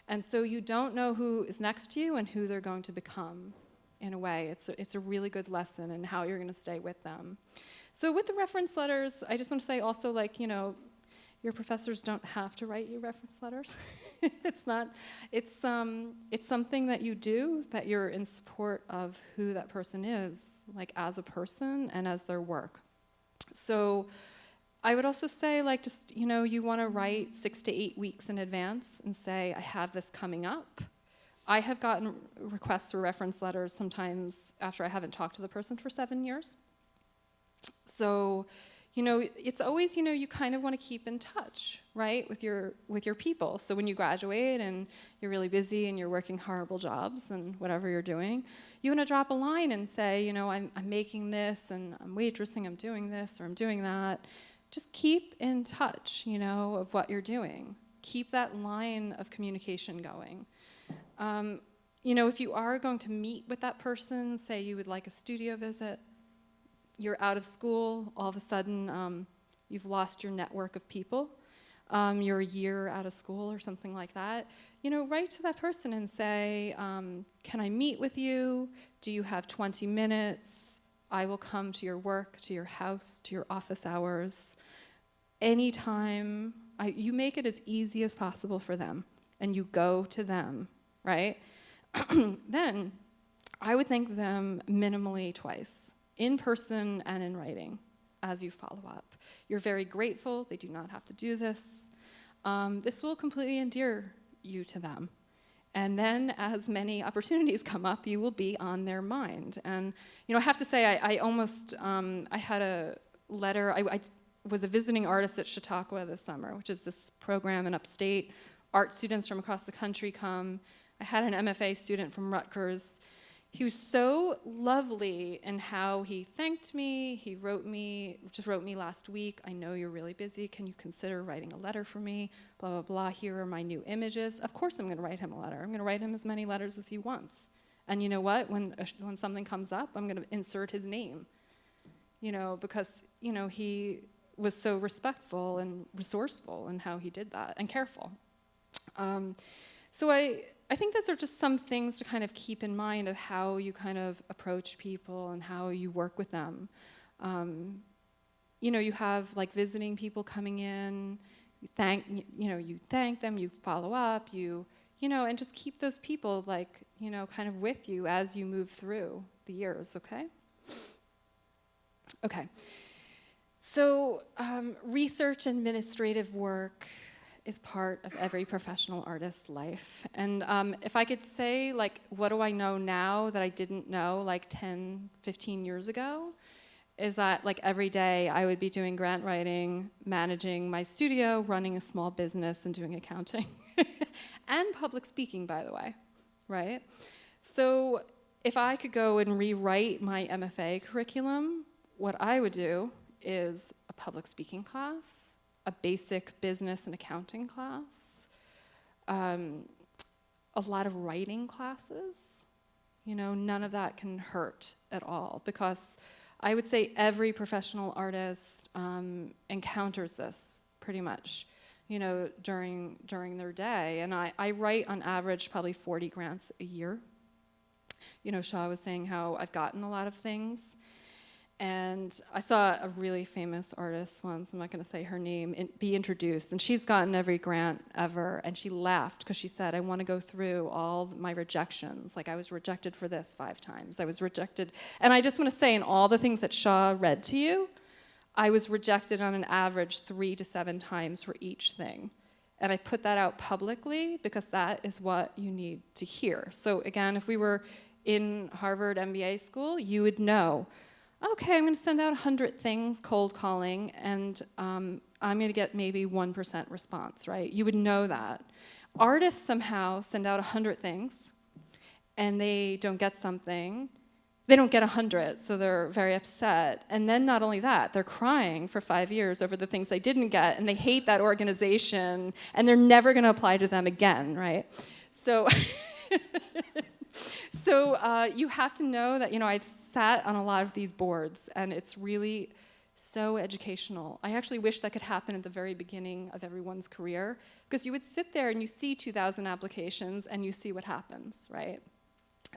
And so you don't know who is next to you and who they're going to become, in a way. It's a really good lesson in how you're going to stay with them. So with the reference letters, I just want to say also, like, your professors don't have to write you reference letters. It's something that you do, that you're in support of who that person is, like, as a person and as their work. So I would also say, like, just, you want to write 6 to 8 weeks in advance and say, I have this coming up. I have gotten requests for reference letters sometimes after I haven't talked to the person for 7 years. So, you know, it's always, you know, you kind of want to keep in touch, right, with your people. So when you graduate and you're really busy and you're working horrible jobs and whatever you're doing, you want to drop a line and say, you know, I'm making this and I'm waitressing, I'm doing this or I'm doing that. Just keep in touch, you know, of what you're doing. Keep that line of communication going. You know, if you are going to meet with that person, say you would like a studio visit, you're out of school, all of a sudden you've lost your network of people, you're a year out of school or something like that, you know, write to that person and say, can I meet with you? Do you have 20 minutes? I will come to your work, to your house, to your office hours, anytime. You make it as easy as possible for them, and you go to them, right? Then I would thank them minimally twice, in person and in writing, as you follow up. You're very grateful. They do not have to do this. This will completely endear you to them. And then as many opportunities come up, you will be on their mind. And, you know, I have to say, I had a letter. I was a visiting artist at Chautauqua this summer, which is this program in upstate. Art students from across the country come. I had an MFA student from Rutgers. He was so lovely in how he thanked me. He just wrote me last week, I know you're really busy. Can you consider writing a letter for me? Blah, blah, blah. Here are my new images. Of course I'm going to write him a letter. I'm going to write him as many letters as he wants. And you know what? When something comes up, I'm going to insert his name. You know, because, you know, he was so respectful and resourceful in how he did that, and careful. So I think those are just some things to kind of keep in mind of how you kind of approach people and how you work with them. You know, you have like visiting people coming in, you thank them, you follow up, you know, and just keep those people like, you know, kind of with you as you move through the years, okay? Okay. So research administrative work is part of every professional artist's life. And if I could say, like, what do I know now that I didn't know like 10, 15 years ago, is that like every day I would be doing grant writing, managing my studio, running a small business, and doing accounting. And public speaking, by the way, right? So if I could go and rewrite my MFA curriculum, what I would do is a public speaking class, a basic business and accounting class, a lot of writing classes. You know, none of that can hurt at all, because I would say every professional artist encounters this pretty much, you know, during their day. And I write on average probably 40 grants a year. You know, Shaw was saying how I've gotten a lot of things. And I saw a really famous artist once, I'm not going to say her name, be introduced, and she's gotten every grant ever, and she laughed because she said, I want to go through all my rejections. Like, I was rejected for this 5 times. I was rejected. And I just want to say, in all the things that Shaw read to you, I was rejected on an average 3 to 7 times for each thing. And I put that out publicly because that is what you need to hear. So again, if we were in Harvard MBA school, you would know, okay, I'm going to send out 100 things, cold calling, and I'm going to get maybe 1% response, right? You would know that. Artists somehow send out 100 things, and they don't get something. They don't get 100, so they're very upset. And then not only that, they're crying for 5 years over the things they didn't get, and they hate that organization, and they're never going to apply to them again, right? So... So you have to know that, you know, I've sat on a lot of these boards, and it's really so educational. I actually wish that could happen at the very beginning of everyone's career, because you would sit there and you see 2,000 applications and you see what happens, right?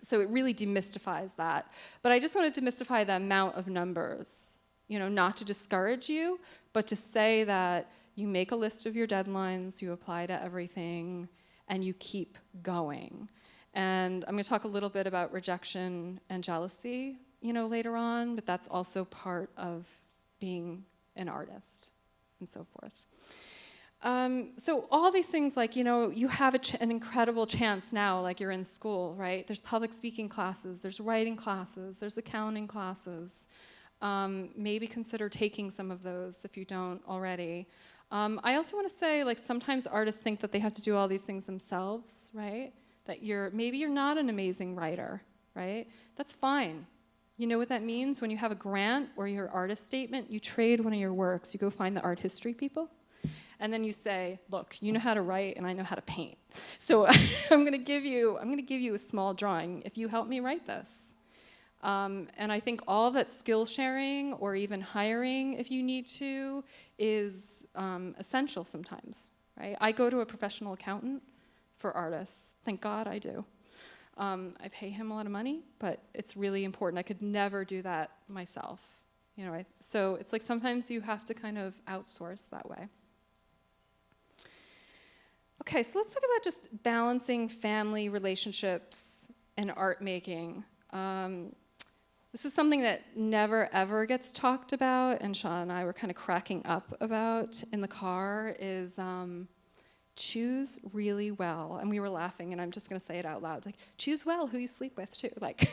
So it really demystifies that. But I just wanted to demystify the amount of numbers, you know, not to discourage you, but to say that you make a list of your deadlines, you apply to everything, and you keep going. And I'm going to talk a little bit about rejection and jealousy, you know, later on, but that's also part of being an artist and so forth. So all these things, like, you know, you have an incredible chance now, like you're in school, right? There's public speaking classes, there's writing classes, there's accounting classes. Maybe consider taking some of those if you don't already. I also want to say, like, sometimes artists think that they have to do all these things themselves, right? That maybe you're not an amazing writer, right? That's fine. You know what that means? When you have a grant or your artist statement, you trade one of your works. You go find the art history people, and then you say, look, you know how to write and I know how to paint. So I'm gonna give you a small drawing if you help me write this. And I think all that skill sharing or even hiring, if you need to, is essential sometimes, right? I go to a professional accountant for artists. Thank God I do. I pay him a lot of money, but it's really important. I could never do that myself. You know, so it's like sometimes you have to kind of outsource that way. Okay, so let's talk about just balancing family relationships and art making. This is something that never ever gets talked about, and Sean and I were kind of cracking up about in the car, is choose really well. And we were laughing, and I'm just gonna say it out loud, like, choose well who you sleep with too, like,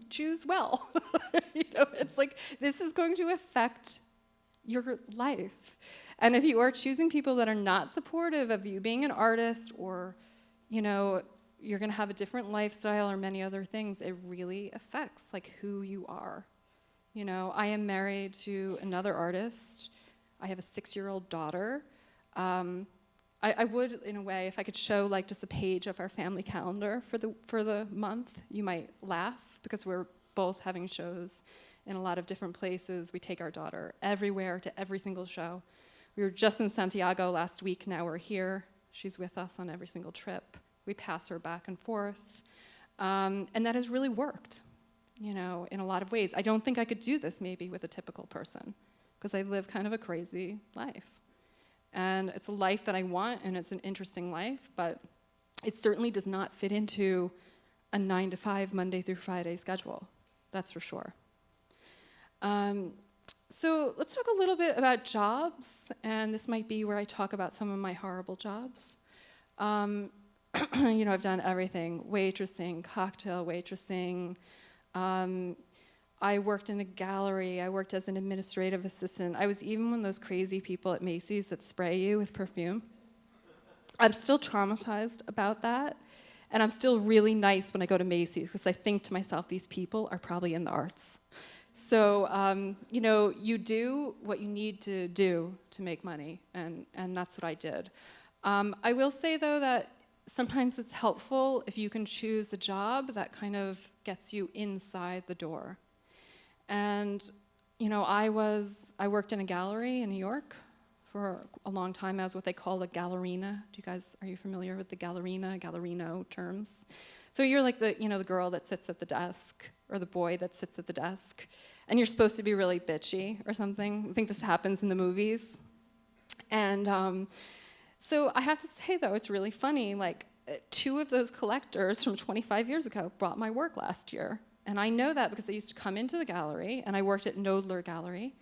choose well. You know, it's like, this is going to affect your life. And if you are choosing people that are not supportive of you being an artist, or, you know, you're gonna have a different lifestyle or many other things, it really affects like who you are. You know, I am married to another artist. I have a 6-year-old daughter. I would, in a way, if I could show like just a page of our family calendar for the month, you might laugh, because we're both having shows in a lot of different places. We take our daughter everywhere, to every single show. We were just in Santiago last week, now we're here. She's with us on every single trip. We pass her back and forth. And that has really worked, you know, in a lot of ways. I don't think I could do this maybe with a typical person, because I live kind of a crazy life. And it's a life that I want, and it's an interesting life, but it certainly does not fit into a 9-to-5 Monday through Friday schedule, that's for sure. So let's talk a little bit about jobs, and this might be where I talk about some of my horrible jobs. You know, I've done everything: waitressing, cocktail waitressing. I worked in a gallery. I worked as an administrative assistant. I was even one of those crazy people at Macy's that spray you with perfume. I'm still traumatized about that, and I'm still really nice when I go to Macy's, because I think to myself, these people are probably in the arts. So, you know, you do what you need to do to make money, and that's what I did. I will say, though, that sometimes it's helpful if you can choose a job that kind of gets you inside the door. And, you know, I worked in a gallery in New York for a long time. I was what they call a gallerina. Are you familiar with the gallerino terms? So you're like the girl that sits at the desk, or the boy that sits at the desk, and you're supposed to be really bitchy or something. I think this happens in the movies. And so I have to say, though, it's really funny, like, 2 of those collectors from 25 years ago bought my work last year. And I know that because I used to come into the gallery, and I worked at Knoedler Gallery,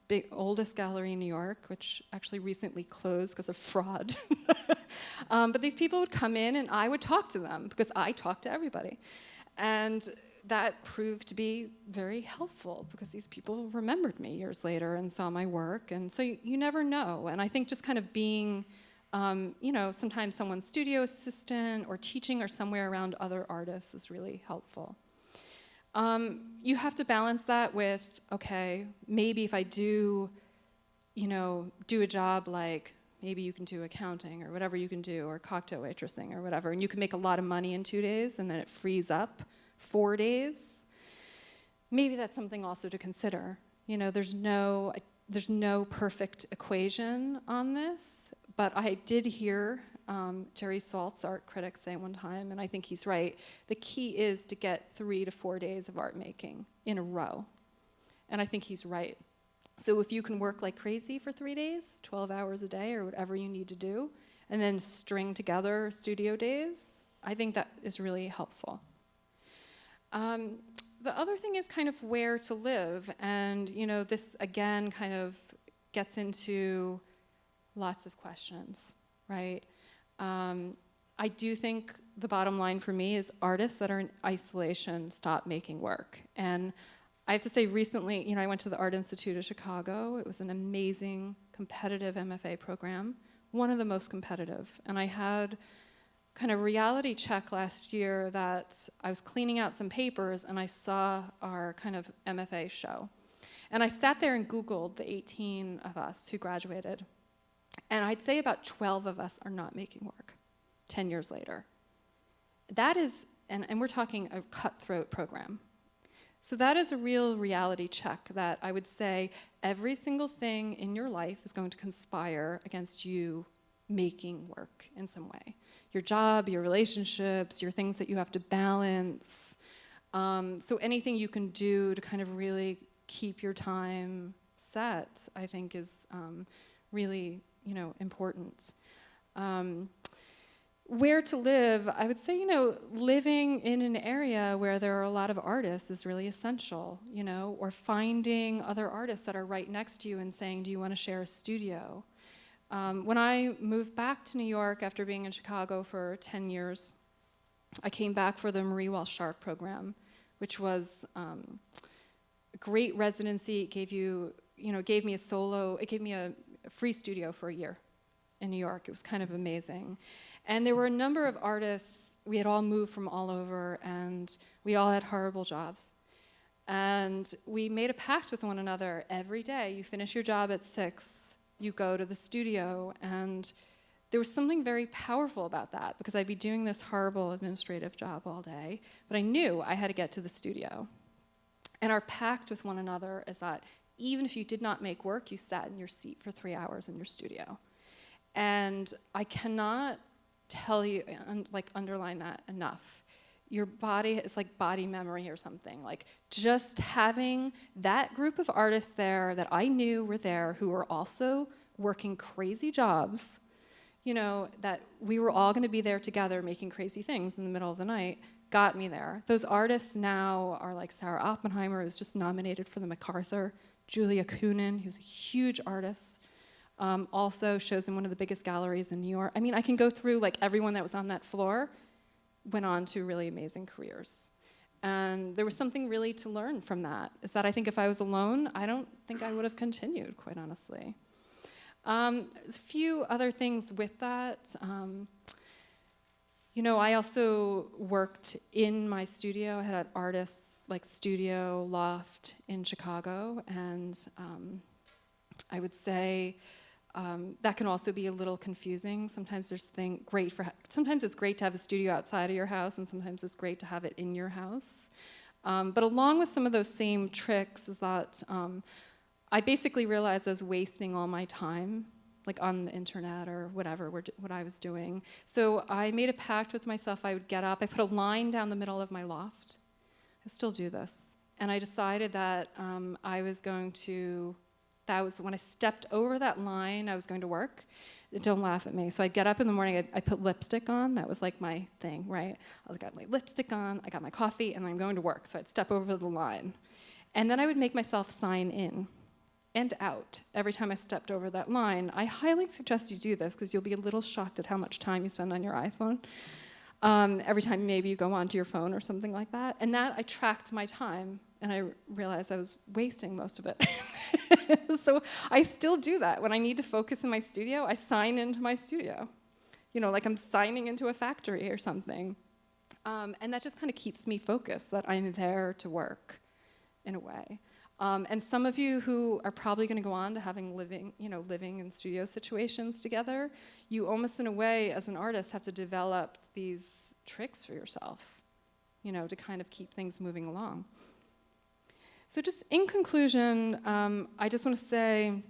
big, oldest gallery in New York, which actually recently closed because of fraud. But these people would come in, and I would talk to them, because I talk to everybody. And that proved to be very helpful, because these people remembered me years later and saw my work. And so you never know. And I think just kind of being, you know, sometimes someone's studio assistant or teaching or somewhere around other artists is really helpful. You have to balance that with, okay, maybe if I do, you know, do a job like, maybe you can do accounting or whatever you can do, or cocktail waitressing or whatever, and you can make a lot of money in 2 days, and then it frees up 4 days. Maybe that's something also to consider. You know, there's no perfect equation on this, but I did hear Jerry Salt's art critic say one time, and I think he's right, the key is to get 3 to 4 days of art making in a row. And I think he's right. So if you can work like crazy for 3 days, 12 hours a day or whatever you need to do, and then string together studio days, I think that is really helpful. The other thing is kind of where to live. And, you know, this again kind of gets into lots of questions, right? I do think the bottom line for me is artists that are in isolation stop making work. And I have to say recently, I went to the Art Institute of Chicago. It was an amazing, competitive MFA program, one of the most competitive. And I had kind of reality check last year that I was cleaning out some papers and I saw our kind of MFA show. And I sat there and Googled the 18 of us who graduated. And I'd say about 12 of us are not making work 10 years later. That is, and we're talking a cutthroat program. So that is a real reality check that I would say every single thing in your life is going to conspire against you making work in some way. Your job, your relationships, your things that you have to balance. So anything you can do to kind of really keep your time set, I think is really, important. Where to live, I would say, living in an area where there are a lot of artists is really essential, or finding other artists that are right next to you and saying, do you want to share a studio? When I moved back to New York after being in Chicago for 10 years, I came back for the Marie Walsh Sharp program, which was a great residency. It gave me a free studio for a year in New York. It was kind of amazing. And there were a number of artists, we had all moved from all over, and we all had horrible jobs. And we made a pact with one another every day. You finish your job at 6, you go to the studio, and there was something very powerful about that, because I'd be doing this horrible administrative job all day, but I knew I had to get to the studio. And our pact with one another is that even if you did not make work, you sat in your seat for 3 hours in your studio. And I cannot tell you, underline that enough. Your body is like body memory or something. Like just having that group of artists there that I knew were there who were also working crazy jobs, that we were all going to be there together making crazy things in the middle of the night, got me there. Those artists now are like Sarah Oppenheimer, who's just nominated for the MacArthur, Julia Kunin, who's a huge artist, also shows in one of the biggest galleries in New York. I mean, I can go through everyone that was on that floor went on to really amazing careers. And there was something really to learn from that, is that I think if I was alone, I don't think I would have continued, quite honestly. There's a few other things with that. I also worked in my studio. I had an artist's studio loft in Chicago, and I would say that can also be a little confusing. Sometimes sometimes it's great to have a studio outside of your house, and sometimes it's great to have it in your house. But along with some of those same tricks is that I basically realized I was wasting all my time, on the internet or whatever, what I was doing. So I made a pact with myself. I would get up. I put a line down the middle of my loft. I still do this. And I decided that I was going to, that was when I stepped over that line, I was going to work. Don't laugh at me. So I'd get up in the morning, I put lipstick on. That was my thing, right? I got my lipstick on, I got my coffee, and I'm going to work. So I'd step over the line. And then I would make myself sign in and out every time I stepped over that line. I highly suggest you do this, because you'll be a little shocked at how much time you spend on your iPhone. Every time maybe you go onto your phone or something like that. And that, I tracked my time, and I realized I was wasting most of it. So I still do that. When I need to focus in my studio, I sign into my studio. Like I'm signing into a factory or something. And that just kind of keeps me focused, that I'm there to work in a way. And some of you who are probably going to go on to having living in studio situations together, you almost in a way, as an artist, have to develop these tricks for yourself, to kind of keep things moving along. So just in conclusion, I just want to say,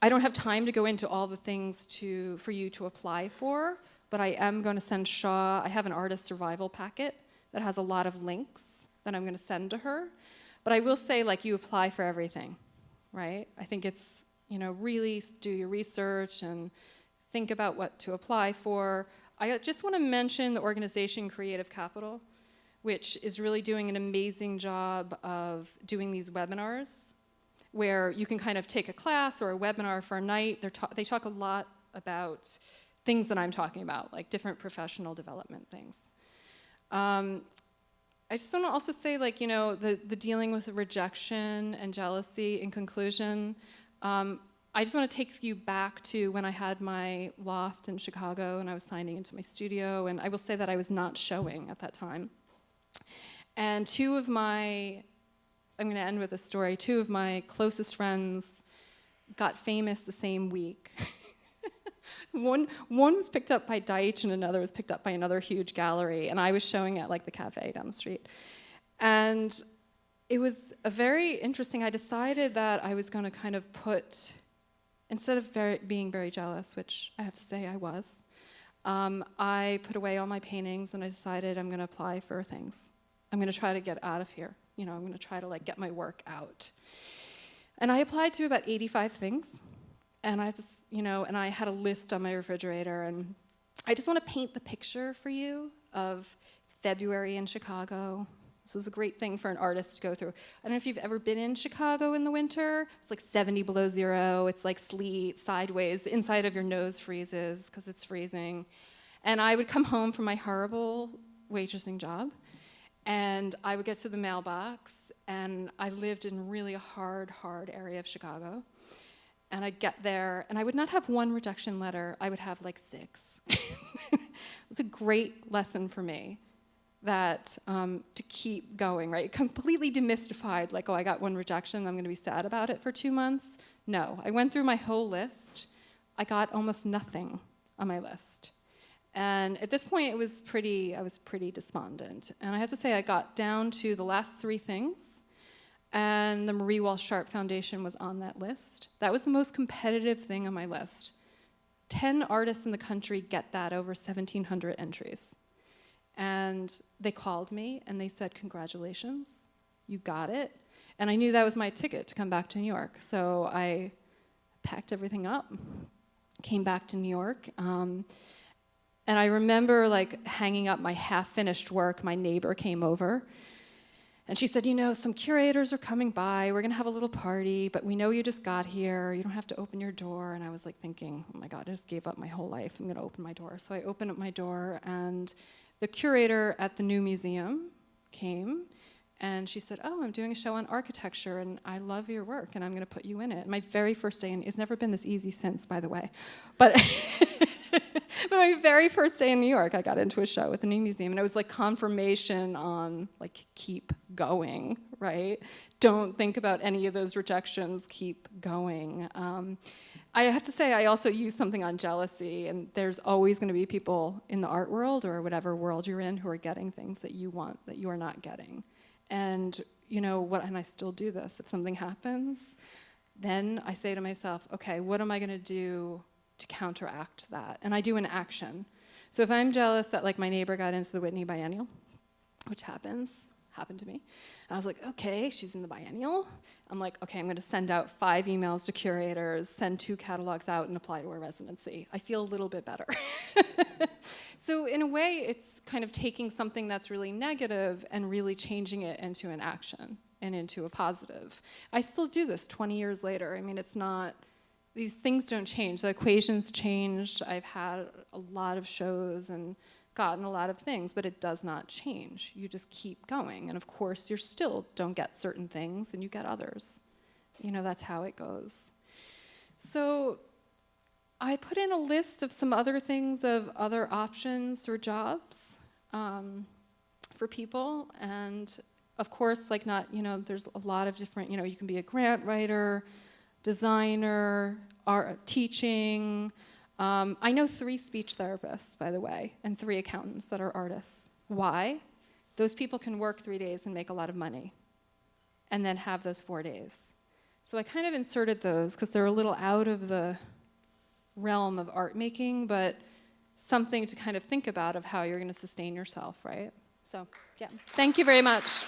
I don't have time to go into all the things for you to apply for, but I am going to send Shaw, I have an artist survival packet that has a lot of links that I'm going to send to her. But I will say, you apply for everything, right? I think it's, really do your research and think about what to apply for. I just want to mention the organization Creative Capital, which is really doing an amazing job of doing these webinars, where you can kind of take a class or a webinar for a night. They talk a lot about things that I'm talking about, like different professional development things. I just want to also say, like, you know, the dealing with rejection and jealousy in conclusion. I just want to take you back to when I had my loft in Chicago and I was signing into my studio, and I will say that I was not showing at that time. And I'm going to end with a story. Two of my closest friends got famous the same week. One was picked up by Deitch and another was picked up by another huge gallery, and I was showing at like the cafe down the street. And it was a very interesting, I decided that I was going to kind of put, instead of being very jealous, which I have to say I was, I put away all my paintings and I decided I'm going to apply for things. I'm going to try to get out of here. You know, I'm going to try to like get my work out. And I applied to about 85 things. And I just, you know, and I had a list on my refrigerator, and I just want to paint the picture for you of, it's February in Chicago. This is a great thing for an artist to go through. I don't know if you've ever been in Chicago in the winter. It's like 70 below zero. It's like sleet, sideways. The inside of your nose freezes because it's freezing. And I would come home from my horrible waitressing job, and I would get to the mailbox, and I lived in really a hard area of Chicago. And I'd get there, and I would not have one rejection letter. I would have like 6. It was a great lesson for me that to keep going, right? It completely demystified, like, oh, I got one rejection, I'm going to be sad about it for 2 months. No, I went through my whole list. I got almost nothing on my list. And at this point, I was pretty despondent. And I have to say, I got down to the last 3 things. And the Marie Walsh Sharp Foundation was on that list. That was the most competitive thing on my list. 10 artists in the country get that over 1,700 entries. And they called me and they said, congratulations, you got it. And I knew that was my ticket to come back to New York. So I packed everything up, came back to New York. And I remember like hanging up my half-finished work. My neighbor came over. And she said, you know, some curators are coming by. We're going to have a little party, but we know you just got here. You don't have to open your door. And I was like thinking, oh my God, I just gave up my whole life. I'm going to open my door. So I opened up my door, and the curator at the new museum came, and she said, oh, I'm doing a show on architecture, and I love your work, and I'm going to put you in it. My very first day, and it's never been this easy since, by the way. But but my very first day in New York, I got into a show at the new museum, and it was like confirmation on, like, keep going, right? Don't think about any of those rejections, keep going. I have to say, I also use something on jealousy, and there's always going to be people in the art world or whatever world you're in who are getting things that you want that you are not getting. And you know what? And I still do this. If something happens, then I say to myself, okay, what am I going to do to counteract that? And I do an action. So if I'm jealous that like my neighbor got into the Whitney Biennial, which happened to me, and I was like, okay, she's in the biennial. I'm like, okay, I'm going to send out 5 emails to curators, send 2 catalogs out, and apply to a residency. I feel a little bit better. So in a way, it's kind of taking something that's really negative and really changing it into an action and into a positive. I still do this 20 years later. I mean, it's not, these things don't change. The equation's changed. I've had a lot of shows and gotten a lot of things, but it does not change. You just keep going. And of course, you still don't get certain things and you get others. You know, that's how it goes. So I put in a list of some other things, of other options or jobs for people. And of course, like not, you know, there's a lot of different, you know, you can be a grant writer, designer, art, teaching. I know 3 speech therapists, by the way, and 3 accountants that are artists. Why? Those people can work 3 days and make a lot of money, and then have those 4 days. So I kind of inserted those because they're a little out of the realm of art making, but something to kind of think about of how you're going to sustain yourself, right? So, yeah. Thank you very much.